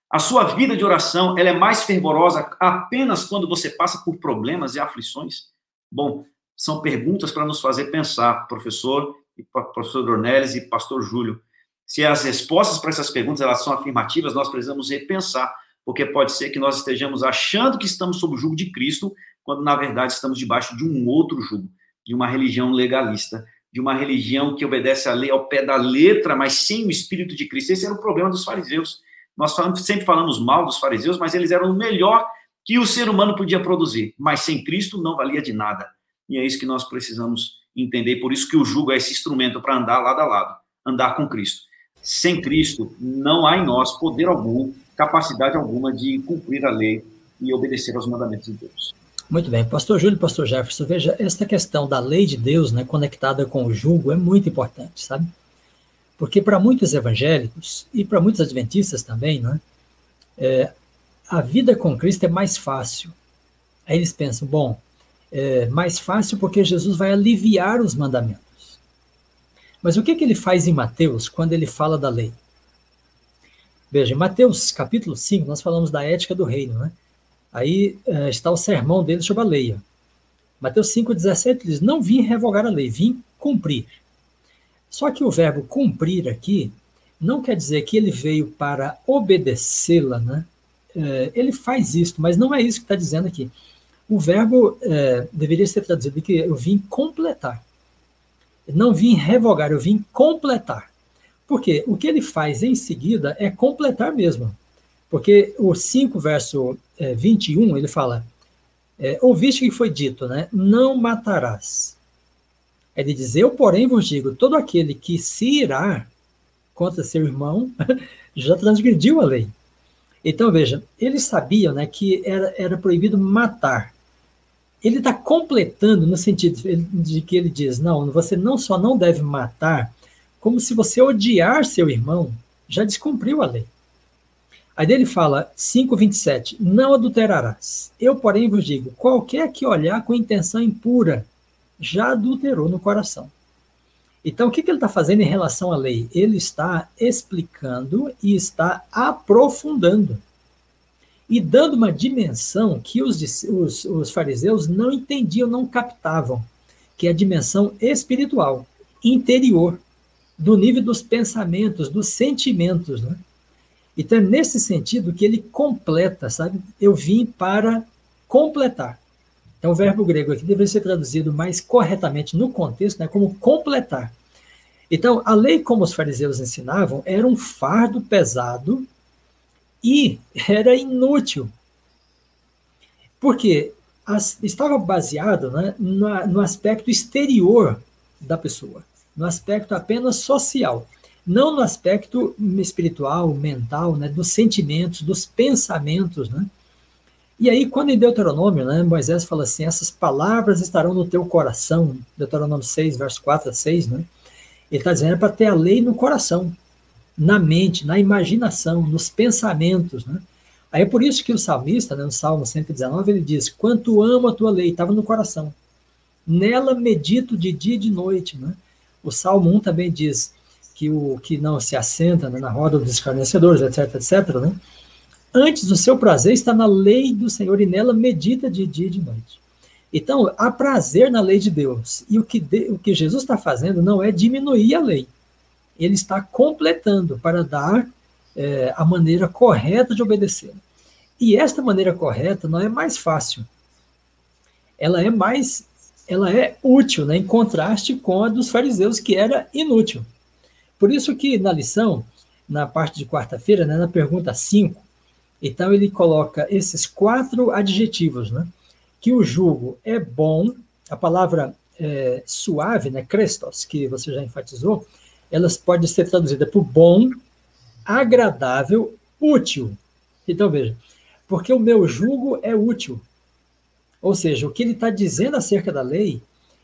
A sua vida de oração, ela é mais fervorosa apenas quando você passa por problemas e aflições? Bom, são perguntas para nos fazer pensar, professor Dornelles e pastor Júlio. Se as respostas para essas perguntas elas são afirmativas, nós precisamos repensar, porque pode ser que nós estejamos achando que estamos sob o jugo de Cristo, quando na verdade estamos debaixo de um outro jugo, de uma religião legalista, de uma religião que obedece à lei ao pé da letra, mas sem o Espírito de Cristo. Esse era o problema dos fariseus. Nós sempre falamos mal dos fariseus, mas eles eram o melhor que o ser humano podia produzir. Mas sem Cristo não valia de nada. E é isso que nós precisamos entender. Por isso que o jugo é esse instrumento para andar lado a lado, andar com Cristo. Sem Cristo, não há em nós poder algum, capacidade alguma de cumprir a lei e obedecer aos mandamentos de Deus. Muito bem. Pastor Júlio, pastor Jefferson, veja, esta questão da lei de Deus, né, conectada com o jugo, é muito importante, sabe? Porque para muitos evangélicos, e para muitos adventistas também, né, a vida com Cristo é mais fácil. Aí eles pensam, bom, mais fácil porque Jesus vai aliviar os mandamentos. Mas o que ele faz em Mateus quando ele fala da lei? Veja, em Mateus capítulo 5, nós falamos da ética do reino, né? Aí está o sermão dele sobre a lei. Ó. Mateus 5,17 diz: não vim revogar a lei, vim cumprir. Só que o verbo cumprir aqui não quer dizer que ele veio para obedecê-la, né? Ele faz isso, mas não é isso que está dizendo aqui. O verbo deveria ser traduzido que eu vim completar. Não vim revogar, eu vim completar. Por quê? O que ele faz em seguida é completar mesmo. Porque o 5, verso 21, ele fala, ouviste que foi dito, né? Não matarás. Ele diz, eu, porém, vos digo, todo aquele que se irá contra seu irmão já transgrediu a lei. Então, veja, eles sabiam, né, que era proibido matar. Ele está completando no sentido de que ele diz, não, você não só não deve matar, como se você odiar seu irmão, já descumpriu a lei. Aí ele fala, 5:27, não adulterarás. Eu, porém, vos digo, qualquer que olhar com intenção impura, já adulterou no coração. Então, o que ele está fazendo em relação à lei? Ele está explicando e está aprofundando. E dando uma dimensão que os fariseus não entendiam, não captavam, que é a dimensão espiritual, interior, do nível dos pensamentos, dos sentimentos, né? Então, é nesse sentido que ele completa, sabe? Eu vim para completar. Então, o verbo grego aqui deveria ser traduzido mais corretamente no contexto, né, como completar. Então, a lei, como os fariseus ensinavam, era um fardo pesado e era inútil. Porque estava baseado, né, no aspecto exterior da pessoa, no aspecto apenas social, não no aspecto espiritual, mental, né, dos sentimentos, dos pensamentos, né? E aí, quando em Deuteronômio, né, Moisés fala assim, essas palavras estarão no teu coração, Deuteronômio 6, verso 4 a 6, né? Ele está dizendo para ter a lei no coração, na mente, na imaginação, nos pensamentos, né? Aí é por isso que o salmista, né, no Salmo 119, ele diz, quanto amo a tua lei, estava no coração. Nela medito de dia e de noite, né? O Salmo 1 também diz que o que não se assenta, né, na roda dos escarnecedores, etc, etc, né? Antes o seu prazer está na lei do Senhor e nela medita de dia e de noite. Então, há prazer na lei de Deus. E o que Jesus está fazendo não é diminuir a lei. Ele está completando para dar a maneira correta de obedecer. E esta maneira correta não é mais fácil. Ela é útil, né, em contraste com a dos fariseus, que era inútil. Por isso que na lição, na parte de quarta-feira, né, na pergunta 5, então ele coloca esses 4 adjetivos, né? Que o jugo é bom, a palavra suave, né, krestos, que você já enfatizou, elas podem ser traduzidas por bom, agradável, útil. Então veja, porque o meu jugo é útil. Ou seja, o que ele está dizendo acerca da lei,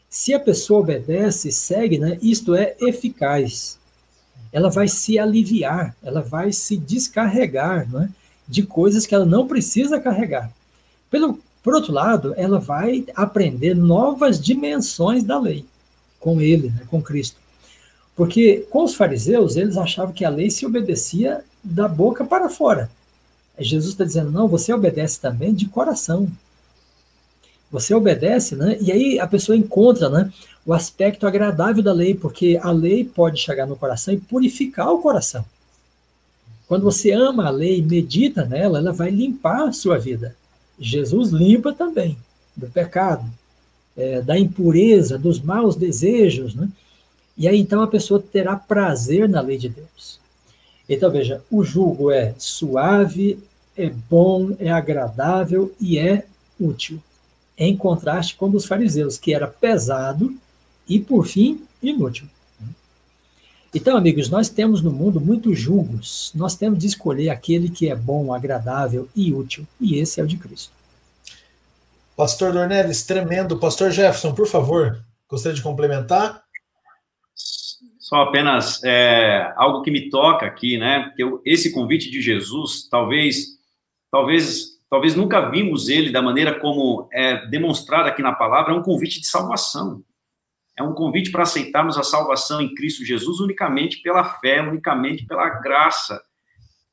se a pessoa obedece, segue, né, isto é eficaz. Ela vai se aliviar, ela vai se descarregar, né, de coisas que ela não precisa carregar. Por outro lado, ela vai aprender novas dimensões da lei com ele, né, com Cristo. Porque com os fariseus, eles achavam que a lei se obedecia da boca para fora. Jesus está dizendo, não, você obedece também de coração. Você obedece, né? E aí a pessoa encontra, né, o aspecto agradável da lei, porque a lei pode chegar no coração e purificar o coração. Quando você ama a lei e medita nela, ela vai limpar a sua vida. Jesus limpa também do pecado, da impureza, dos maus desejos, né? E aí então a pessoa terá prazer na lei de Deus. Então veja, o jugo é suave, é bom, é agradável e é útil. Em contraste com os fariseus, que era pesado e, por fim, inútil. Então, amigos, nós temos no mundo muitos jugos. Nós temos de escolher aquele que é bom, agradável e útil. E esse é o de Cristo. Pastor Dornelles, tremendo. Pastor Jefferson, por favor, gostaria de complementar? Só apenas algo que me toca aqui, né? Porque esse convite de Jesus, talvez nunca vimos ele da maneira como é demonstrado aqui na palavra, é um convite de salvação. É um convite para aceitarmos a salvação em Cristo Jesus unicamente pela fé, unicamente pela graça.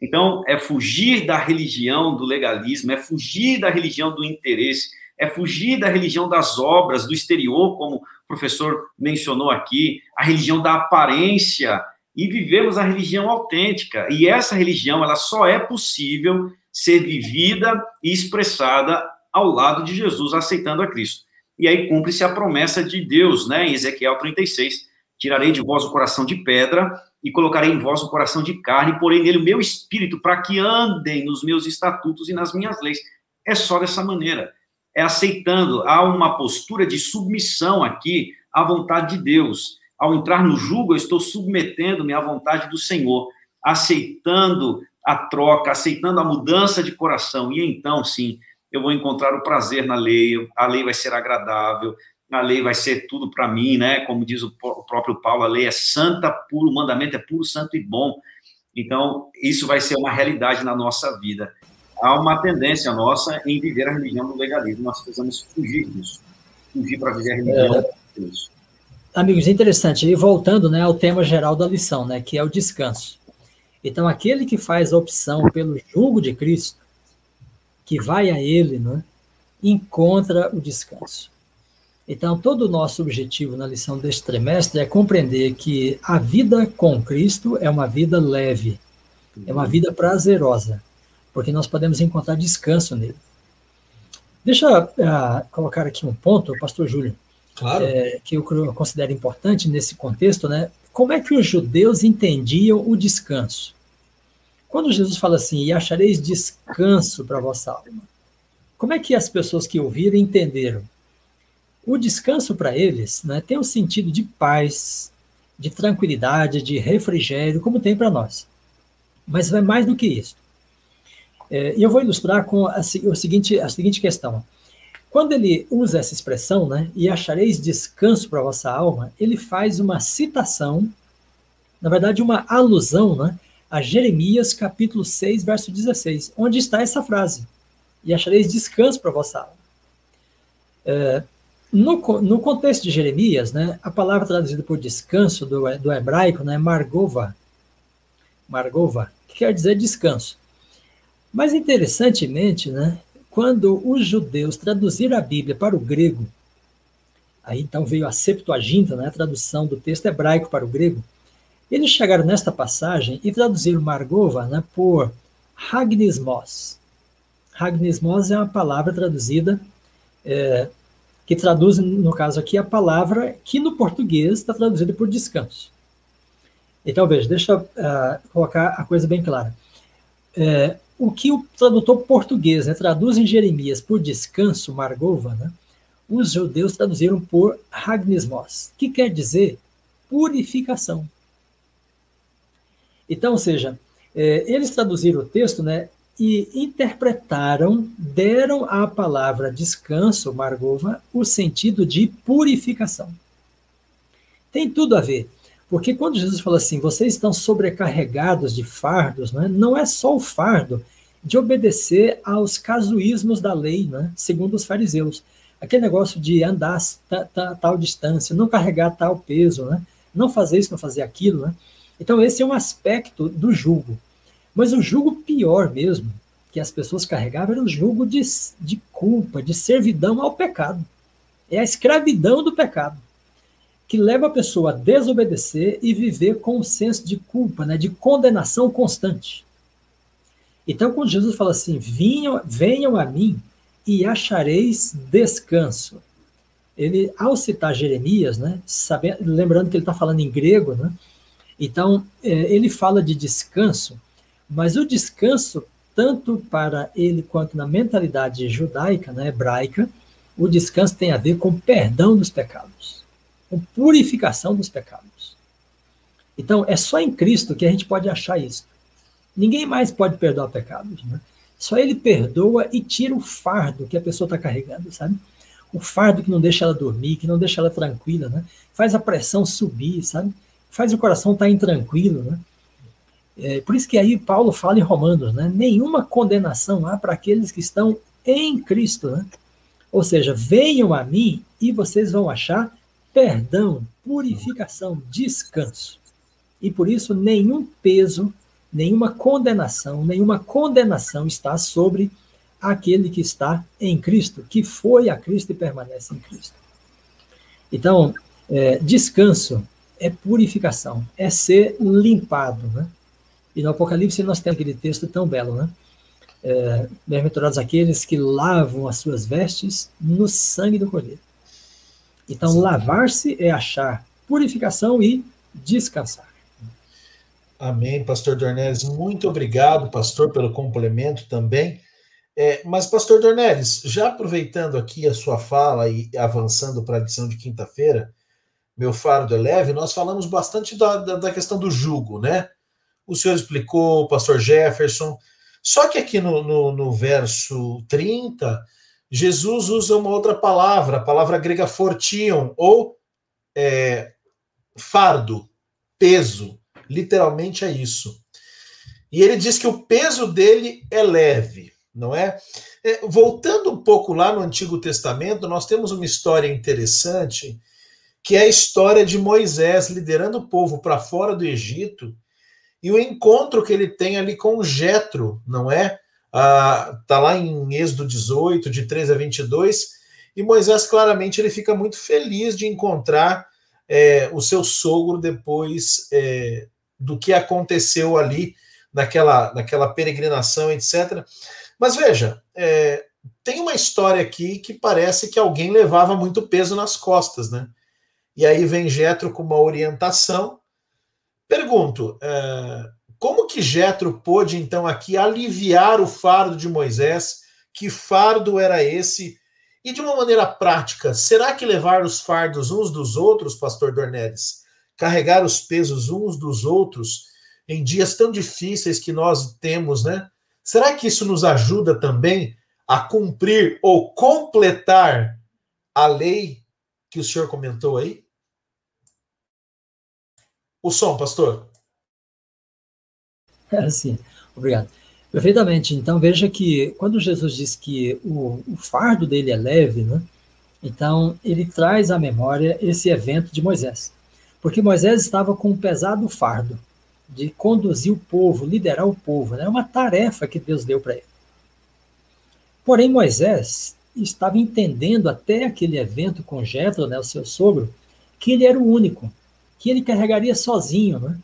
Então, é fugir da religião do legalismo, é fugir da religião do interesse, é fugir da religião das obras, do exterior, como o professor mencionou aqui, a religião da aparência, e vivemos a religião autêntica. E essa religião, ela só é possível ser vivida e expressada ao lado de Jesus, aceitando a Cristo. E aí cumpre-se a promessa de Deus, né, em Ezequiel 36, tirarei de vós o coração de pedra e colocarei em vós o coração de carne, e porei nele o meu espírito para que andem nos meus estatutos e nas minhas leis. É só dessa maneira, é aceitando, há uma postura de submissão aqui à vontade de Deus. Ao entrar no jugo, eu estou submetendo-me à vontade do Senhor, aceitando a troca, aceitando a mudança de coração, e então, sim, eu vou encontrar o prazer na lei, a lei vai ser agradável, a lei vai ser tudo para mim, né? Como diz o próprio Paulo, a lei é santa, puro, o mandamento é puro, santo e bom. Então, isso vai ser uma realidade na nossa vida. Há uma tendência nossa em viver a religião do legalismo, nós precisamos fugir disso, fugir para viver a religião disso. Amigos, interessante, e voltando, né, ao tema geral da lição, né, que é o descanso. Então, aquele que faz a opção pelo jugo de Cristo, que vai a ele, né, encontra o descanso. Então, todo o nosso objetivo na lição deste trimestre é compreender que a vida com Cristo é uma vida leve, é uma vida prazerosa, porque nós podemos encontrar descanso nele. Deixa eu colocar aqui um ponto, pastor Júlio, claro. Que eu considero importante nesse contexto, né? Como é que os judeus entendiam o descanso? Quando Jesus fala assim, e achareis descanso para a vossa alma, como é que as pessoas que ouviram entenderam? O descanso para eles, né, tem um sentido de paz, de tranquilidade, de refrigério, como tem para nós. Mas vai mais do que isso. E eu vou ilustrar com a seguinte questão. Quando ele usa essa expressão, né, e achareis descanso para a vossa alma, ele faz uma citação, na verdade uma alusão, né, a Jeremias capítulo 6, verso 16, onde está essa frase, e achareis descanso para a vossa alma. No contexto de Jeremias, né, a palavra traduzida por descanso do hebraico, né, margova, que quer dizer descanso. Mas interessantemente, né, quando os judeus traduziram a Bíblia para o grego, aí então veio a Septuaginta, né, a tradução do texto hebraico para o grego, eles chegaram nesta passagem e traduziram margova, né, por hagnismos. Hagnismos é uma palavra traduzida, que traduz, no caso aqui, a palavra que no português está traduzida por descanso. Então, veja, deixa eu colocar a coisa bem clara. O que o tradutor português, né, traduz em Jeremias por descanso, margova, né, os judeus traduziram por hagnismos, que quer dizer purificação. Então, ou seja, eles traduziram o texto, né, e interpretaram, deram à palavra descanso, margova, o sentido de purificação. Tem tudo a ver. Porque quando Jesus fala assim, vocês estão sobrecarregados de fardos, né, não é só o fardo de obedecer aos casuísmos da lei, né, segundo os fariseus. Aquele negócio de andar tal distância, não carregar tal peso, né, não fazer isso, não fazer aquilo. Né. Então esse é um aspecto do jugo. Mas o jugo pior mesmo, que as pessoas carregavam, era o jugo de culpa, de servidão ao pecado. É a escravidão do pecado, que leva a pessoa a desobedecer e viver com um senso de culpa, né, de condenação constante. Então, quando Jesus fala assim, venham a mim e achareis descanso. Ele, ao citar Jeremias, né, lembrando que ele está falando em grego, né, então ele fala de descanso, mas o descanso, tanto para ele quanto na mentalidade judaica, né, hebraica, o descanso tem a ver com perdão dos pecados, com purificação dos pecados. Então, é só em Cristo que a gente pode achar isso. Ninguém mais pode perdoar pecados, né? Só ele perdoa e tira o fardo que a pessoa está carregando, sabe? O fardo que não deixa ela dormir, que não deixa ela tranquila, né? Faz a pressão subir, sabe? Faz o coração estar intranquilo, né? Por isso que aí Paulo fala em Romanos, né? Nenhuma condenação há para aqueles que estão em Cristo, né? Ou seja, venham a mim e vocês vão achar perdão, purificação, descanso. E por isso nenhum peso, nenhuma condenação está sobre aquele que está em Cristo, que foi a Cristo e permanece em Cristo. Então, descanso é purificação, é ser limpado, né? E no Apocalipse nós temos aquele texto tão belo, né? Bem-aventurados aqueles que lavam as suas vestes no sangue do Cordeiro. Então, sim, lavar-se é achar purificação e descansar. Amém, pastor Dornelles. Muito obrigado, pastor, pelo complemento também. Mas, pastor Dornelles, já aproveitando aqui a sua fala e avançando para a lição de quinta-feira, meu fardo é leve, nós falamos bastante da questão do jugo, né? O senhor explicou, o pastor Jefferson. Só que aqui no verso 30, Jesus usa uma outra palavra, a palavra grega fortion, ou fardo, peso. Literalmente é isso. E ele diz que o peso dele é leve, não é? Voltando um pouco lá no Antigo Testamento, nós temos uma história interessante, que é a história de Moisés liderando o povo para fora do Egito, e o encontro que ele tem ali com Jetro, não é? Está lá em Êxodo 18, de 13 a 22, e Moisés claramente ele fica muito feliz de encontrar o seu sogro depois do que aconteceu ali naquela peregrinação, etc. Mas veja, tem uma história aqui que parece que alguém levava muito peso nas costas, né? E aí vem Jetro com uma orientação. Pergunto, como que Jetro pôde, então, aqui aliviar o fardo de Moisés? Que fardo era esse? E de uma maneira prática, será que levar os fardos uns dos outros, pastor Dornelles, carregar os pesos uns dos outros, em dias tão difíceis que nós temos, né? será que isso nos ajuda também a cumprir ou completar a lei que o senhor comentou aí? O som, pastor. Sim, obrigado. Perfeitamente. Então, veja que quando Jesus diz que o fardo dele é leve, né? Então, ele traz à memória esse evento de Moisés. Porque Moisés estava com um pesado fardo de conduzir o povo, liderar o povo. Né? É uma tarefa que Deus deu para ele. Porém, Moisés estava entendendo até aquele evento com Jétro, né, o seu sogro, que ele era o único, que ele carregaria sozinho. Né?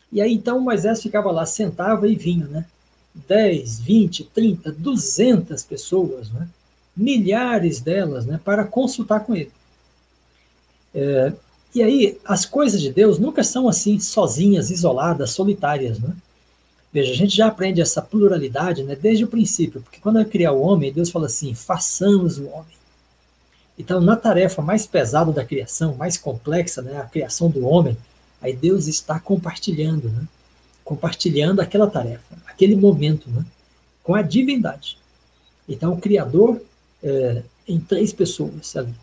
E aí, então, Moisés ficava lá, sentava e vinha, né? 10, 20, 30, 200 pessoas, né? Milhares delas, né, para consultar com ele. E aí, as coisas de Deus nunca são assim, sozinhas, isoladas, solitárias, né? Veja, a gente já aprende essa pluralidade, né, desde o princípio, porque quando ele criar o homem, Deus fala assim, façamos o homem. Então, na tarefa mais pesada da criação, mais complexa, né, a criação do homem, aí Deus está compartilhando, né? Compartilhando aquela tarefa, aquele momento, né? Com a divindade. Então, o Criador em 3 pessoas ali.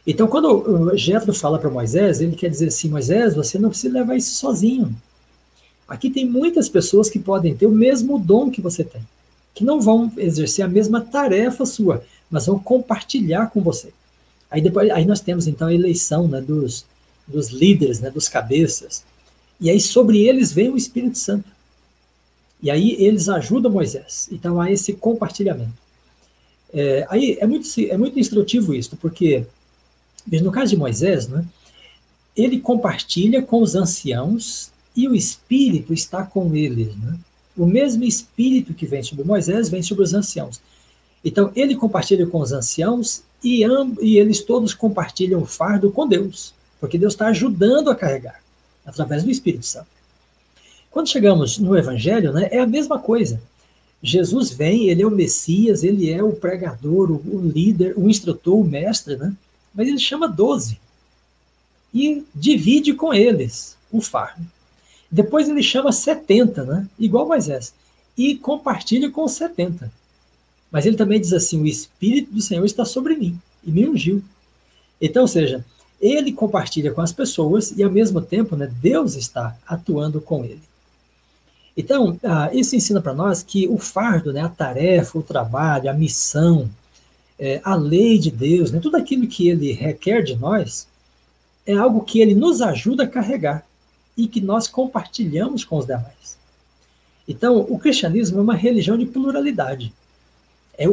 Então, quando o Jétro fala para Moisés, ele quer dizer assim, Moisés, você não precisa levar isso sozinho. Aqui tem muitas pessoas que podem ter o mesmo dom que você tem, que não vão exercer a mesma tarefa sua, mas vão compartilhar com você. Aí nós temos, então, a eleição, né, dos líderes, né, dos cabeças, e aí sobre eles vem o Espírito Santo. E aí eles ajudam Moisés. Então há esse compartilhamento. Aí é muito instrutivo isso, porque no caso de Moisés, né, ele compartilha com os anciãos e o Espírito está com eles. Né? O mesmo Espírito que vem sobre Moisés vem sobre os anciãos. Então ele compartilha com os anciãos e eles todos compartilham o fardo com Deus, porque Deus está ajudando a carregar através do Espírito Santo. Quando chegamos no Evangelho, né, é a mesma coisa. Jesus vem, ele é o Messias, ele é o pregador, o líder, o instrutor, o mestre, né? Mas ele chama 12 e divide com eles o fardo. Depois ele chama 70, né? Igual Moisés, e compartilha com os 70. Mas ele também diz assim, o Espírito do Senhor está sobre mim e me ungiu. Então, ou seja, ele compartilha com as pessoas e, ao mesmo tempo, né, Deus está atuando com ele. Então, isso ensina para nós que o fardo, né, a tarefa, o trabalho, a missão, a lei de Deus, né, tudo aquilo que ele requer de nós, é algo que ele nos ajuda a carregar e que nós compartilhamos com os demais. Então, o cristianismo é uma religião de pluralidade.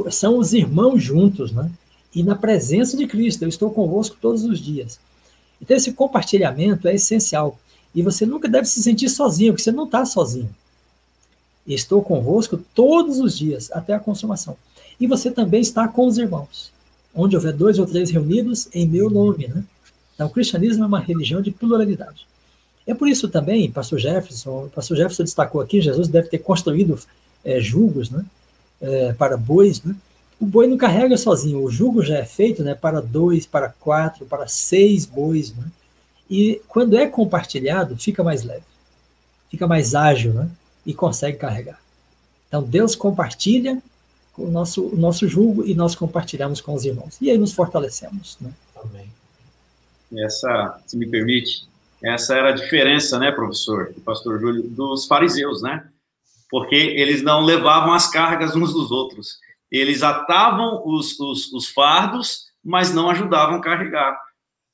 São os irmãos juntos, né? E na presença de Cristo, eu estou convosco todos os dias. Então, esse compartilhamento é essencial. E você nunca deve se sentir sozinho, porque você não está sozinho. Estou convosco todos os dias, até a consumação. E você também está com os irmãos. Onde houver 2 ou 3 reunidos, em meu nome. Né? Então, o cristianismo é uma religião de pluralidade. É por isso também, o pastor Jefferson destacou aqui, Jesus deve ter construído jugos, né? Para bois. Né? O boi não carrega sozinho, o jugo já é feito, né, para 2, para 4, para 6 bois. Né? E quando é compartilhado, fica mais leve, fica mais ágil, né? E consegue carregar. Então, Deus compartilha o nosso jugo e nós compartilhamos com os irmãos. E aí nos fortalecemos. Né? Amém. Se me permite, essa era a diferença, né, professor, do pastor Júlio, dos fariseus, né? Porque eles não levavam as cargas uns dos outros. Eles atavam os fardos, mas não ajudavam a carregar.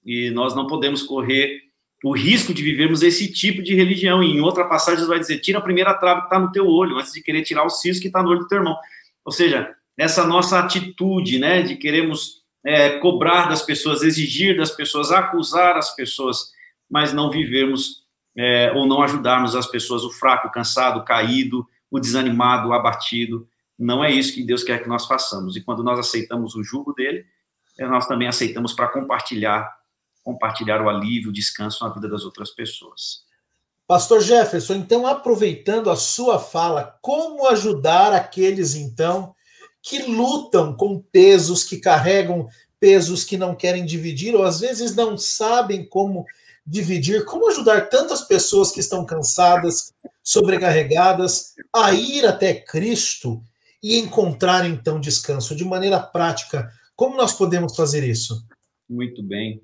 E nós não podemos correr o risco de vivermos esse tipo de religião. E em outra passagem vai dizer, tira a primeira trave que está no teu olho, antes de querer tirar o cisco que está no olho do teu irmão. Ou seja, essa nossa atitude, né, de queremos cobrar das pessoas, exigir das pessoas, acusar as pessoas, mas não vivermos ou não ajudarmos as pessoas, o fraco, o cansado, o caído, o desanimado, o abatido. Não é isso que Deus quer que nós façamos. E quando nós aceitamos o jugo dele, nós também aceitamos para compartilhar o alívio, o descanso na vida das outras pessoas. Pastor Jefferson, então, aproveitando a sua fala, como ajudar aqueles, então, que lutam com pesos, que carregam pesos que não querem dividir, ou às vezes não sabem como dividir, como ajudar tantas pessoas que estão cansadas, sobrecarregadas, a ir até Cristo e encontrar, então, descanso. De maneira prática, como nós podemos fazer isso? Muito bem.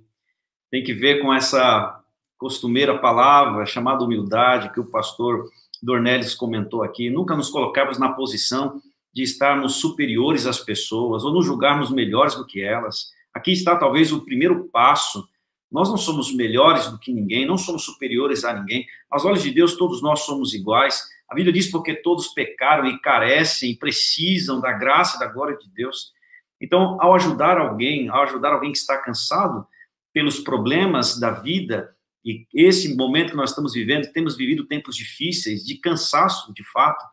Tem que ver com essa costumeira palavra chamada humildade, que o pastor Dornelles comentou aqui. Nunca nos colocarmos na posição de estarmos superiores às pessoas ou nos julgarmos melhores do que elas. Aqui está talvez o primeiro passo. Nós não somos melhores do que ninguém, não somos superiores a ninguém. Aos olhos de Deus, todos nós somos iguais. A Bíblia diz porque todos pecaram e carecem e precisam da graça e da glória de Deus. Então, ao ajudar alguém que está cansado pelos problemas da vida, e esse momento que nós estamos vivendo, temos vivido tempos difíceis, de cansaço, de fato,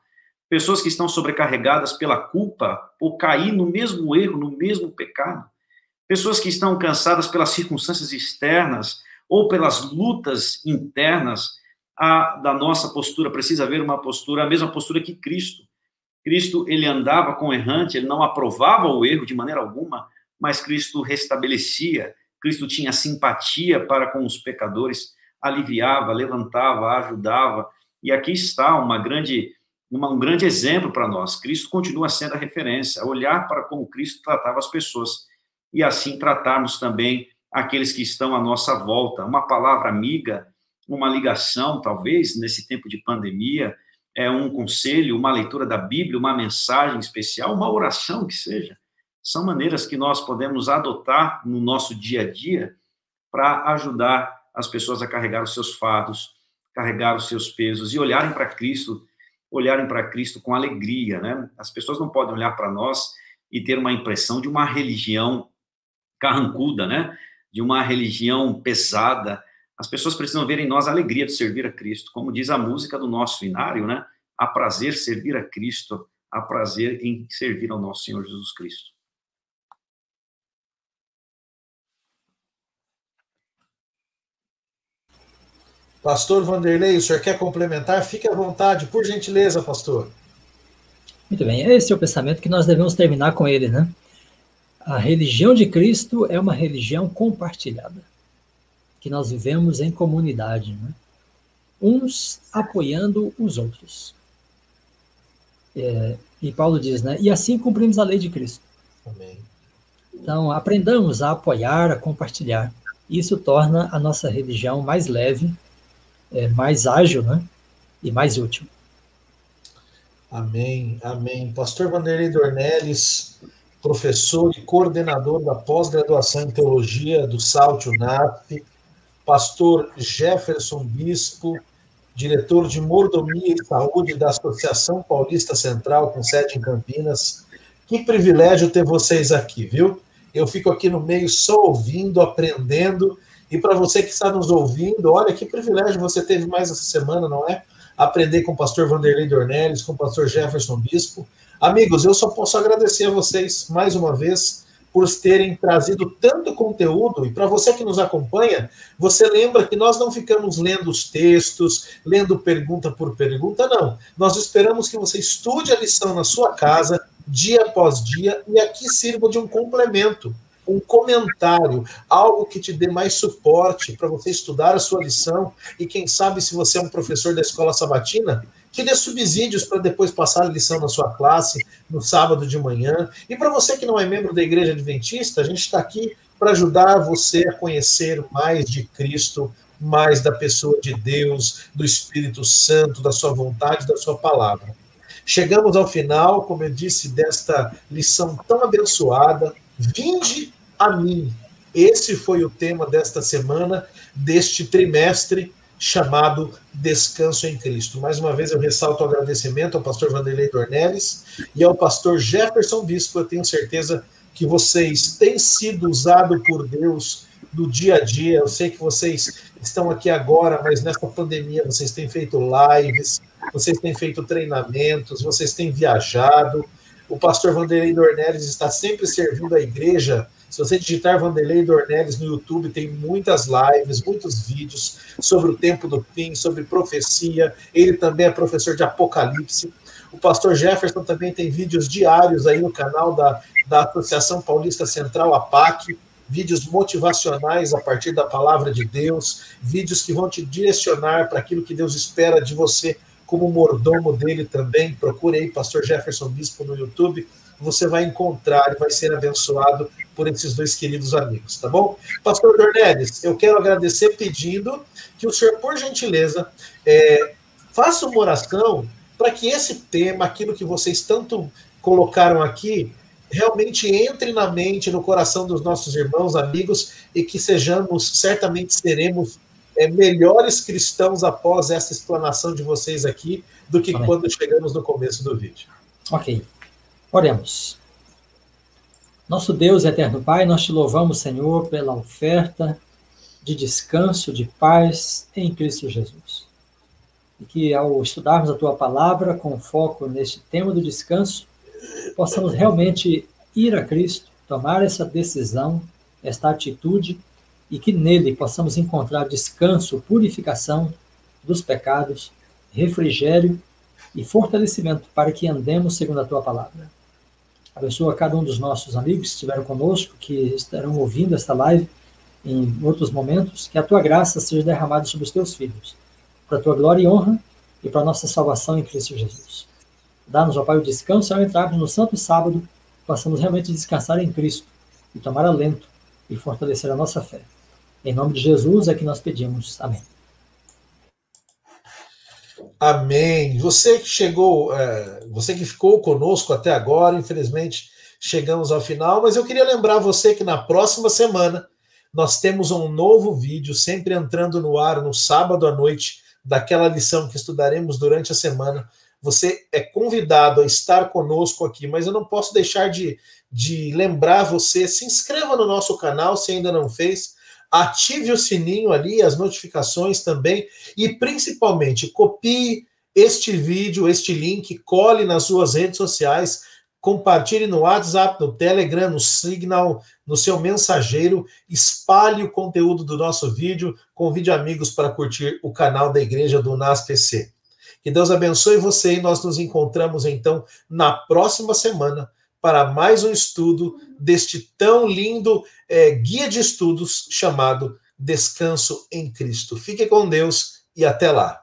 pessoas que estão sobrecarregadas pela culpa, por cair no mesmo erro, no mesmo pecado, pessoas que estão cansadas pelas circunstâncias externas ou pelas lutas internas, da nossa postura precisa haver uma postura, a mesma postura que Cristo. Cristo, ele andava com o errante, ele não aprovava o erro de maneira alguma, mas Cristo restabelecia, Cristo tinha simpatia para com os pecadores, aliviava, levantava, ajudava, e aqui está um grande exemplo para nós. Cristo continua sendo a referência, olhar para como Cristo tratava as pessoas, e assim tratarmos também aqueles que estão à nossa volta. Uma palavra amiga, uma ligação, talvez, nesse tempo de pandemia, um conselho, uma leitura da Bíblia, uma mensagem especial, uma oração que seja. São maneiras que nós podemos adotar no nosso dia a dia para ajudar as pessoas a carregar os seus fardos, carregar os seus pesos e olharem para Cristo com alegria, né? As pessoas não podem olhar para nós e ter uma impressão de uma religião carrancuda, né? De uma religião pesada. As pessoas precisam ver em nós a alegria de servir a Cristo. Como diz a música do nosso inário, né? Há prazer servir a Cristo, há prazer em servir ao nosso Senhor Jesus Cristo. Pastor Vanderlei, o senhor quer complementar? Fique à vontade, por gentileza, pastor. Muito bem, esse é o pensamento que nós devemos terminar com ele, né? A religião de Cristo é uma religião compartilhada, que nós vivemos em comunidade, né? Uns apoiando os outros. E Paulo diz, né? E assim cumprimos a lei de Cristo. Amém. Então, aprendamos a apoiar, a compartilhar. Isso torna a nossa religião mais leve, mais ágil, né? E mais útil. Amém, amém. Pastor Vanderlei Dornelles, professor e coordenador da pós-graduação em teologia do SALT UNAF, pastor Jefferson Bispo, diretor de mordomia e saúde da Associação Paulista Central, com sede em Campinas. Que privilégio ter vocês aqui, viu? Eu fico aqui no meio só ouvindo, aprendendo, e para você que está nos ouvindo, olha que privilégio você teve mais essa semana, não é? Aprender com o pastor Vanderlei Dornelles, com o pastor Jefferson Bispo. Amigos, eu só posso agradecer a vocês mais uma vez por terem trazido tanto conteúdo, e para você que nos acompanha, você lembra que nós não ficamos lendo os textos, lendo pergunta por pergunta, não. Nós esperamos que você estude a lição na sua casa, dia após dia, e aqui sirva de um complemento, um comentário, algo que te dê mais suporte para você estudar a sua lição, e quem sabe, se você é um professor da escola sabatina, que dê subsídios para depois passar a lição na sua classe, no sábado de manhã. E para você que não é membro da Igreja Adventista, a gente está aqui para ajudar você a conhecer mais de Cristo, mais da pessoa de Deus, do Espírito Santo, da sua vontade, da sua palavra. Chegamos ao final, como eu disse, desta lição tão abençoada. Vinde a mim. Esse foi o tema desta semana, deste trimestre, chamado Descanso em Cristo. Mais uma vez eu ressalto o agradecimento ao pastor Vanderlei Dornelles e ao pastor Jefferson Bispo. Eu tenho certeza que vocês têm sido usados por Deus no dia a dia. Eu sei que vocês estão aqui agora, mas nessa pandemia vocês têm feito lives, vocês têm feito treinamentos, vocês têm viajado. O pastor Vanderlei Dornelles está sempre servindo a igreja. Se você digitar Vanderlei Dornelles no YouTube, tem muitas lives, muitos vídeos sobre o tempo do fim, sobre profecia. Ele também é professor de Apocalipse. O pastor Jefferson também tem vídeos diários aí no canal da Associação Paulista Central, APAC, vídeos motivacionais a partir da palavra de Deus, vídeos que vão te direcionar para aquilo que Deus espera de você como mordomo dele também. Procure aí Pastor Jefferson Bispo no YouTube, você vai encontrar e vai ser abençoado por esses dois queridos amigos, tá bom? Pastor Dornelles, eu quero agradecer pedindo que o senhor, por gentileza, faça uma oração para que esse tema, aquilo que vocês tanto colocaram aqui, realmente entre na mente, no coração dos nossos irmãos, amigos, e que certamente seremos melhores cristãos após essa explanação de vocês aqui do que quando chegamos no começo do vídeo. Ok. Oremos. Nosso Deus e eterno Pai, nós te louvamos, Senhor, pela oferta de descanso, de paz em Cristo Jesus. E que ao estudarmos a Tua palavra com foco neste tema do descanso, possamos realmente ir a Cristo, tomar essa decisão, esta atitude, e que nele possamos encontrar descanso, purificação dos pecados, refrigério e fortalecimento para que andemos segundo a Tua palavra. Abençoa cada um dos nossos amigos que estiveram conosco, que estarão ouvindo esta live em outros momentos, que a Tua graça seja derramada sobre os Teus filhos, para a Tua glória e honra e para a nossa salvação em Cristo Jesus. Dá-nos, ó Pai, o descanso ao entrarmos no Santo Sábado, possamos realmente descansar em Cristo e tomar alento e fortalecer a nossa fé. Em nome de Jesus é que nós pedimos. Amém. Amém. Você que chegou, você que ficou conosco até agora, infelizmente chegamos ao final, mas eu queria lembrar você que na próxima semana nós temos um novo vídeo, sempre entrando no ar no sábado à noite, daquela lição que estudaremos durante a semana. Você é convidado a estar conosco aqui, mas eu não posso deixar de lembrar você, se inscreva no nosso canal se ainda não fez, ative o sininho ali, as notificações também, e principalmente copie este vídeo, este link, cole nas suas redes sociais, compartilhe no WhatsApp, no Telegram, no Signal, no seu mensageiro, espalhe o conteúdo do nosso vídeo, convide amigos para curtir o canal da Igreja do NASPC. Que Deus abençoe você e nós nos encontramos então na próxima semana para mais um estudo deste tão lindo guia de estudos chamado Descanso em Cristo. Fique com Deus e até lá.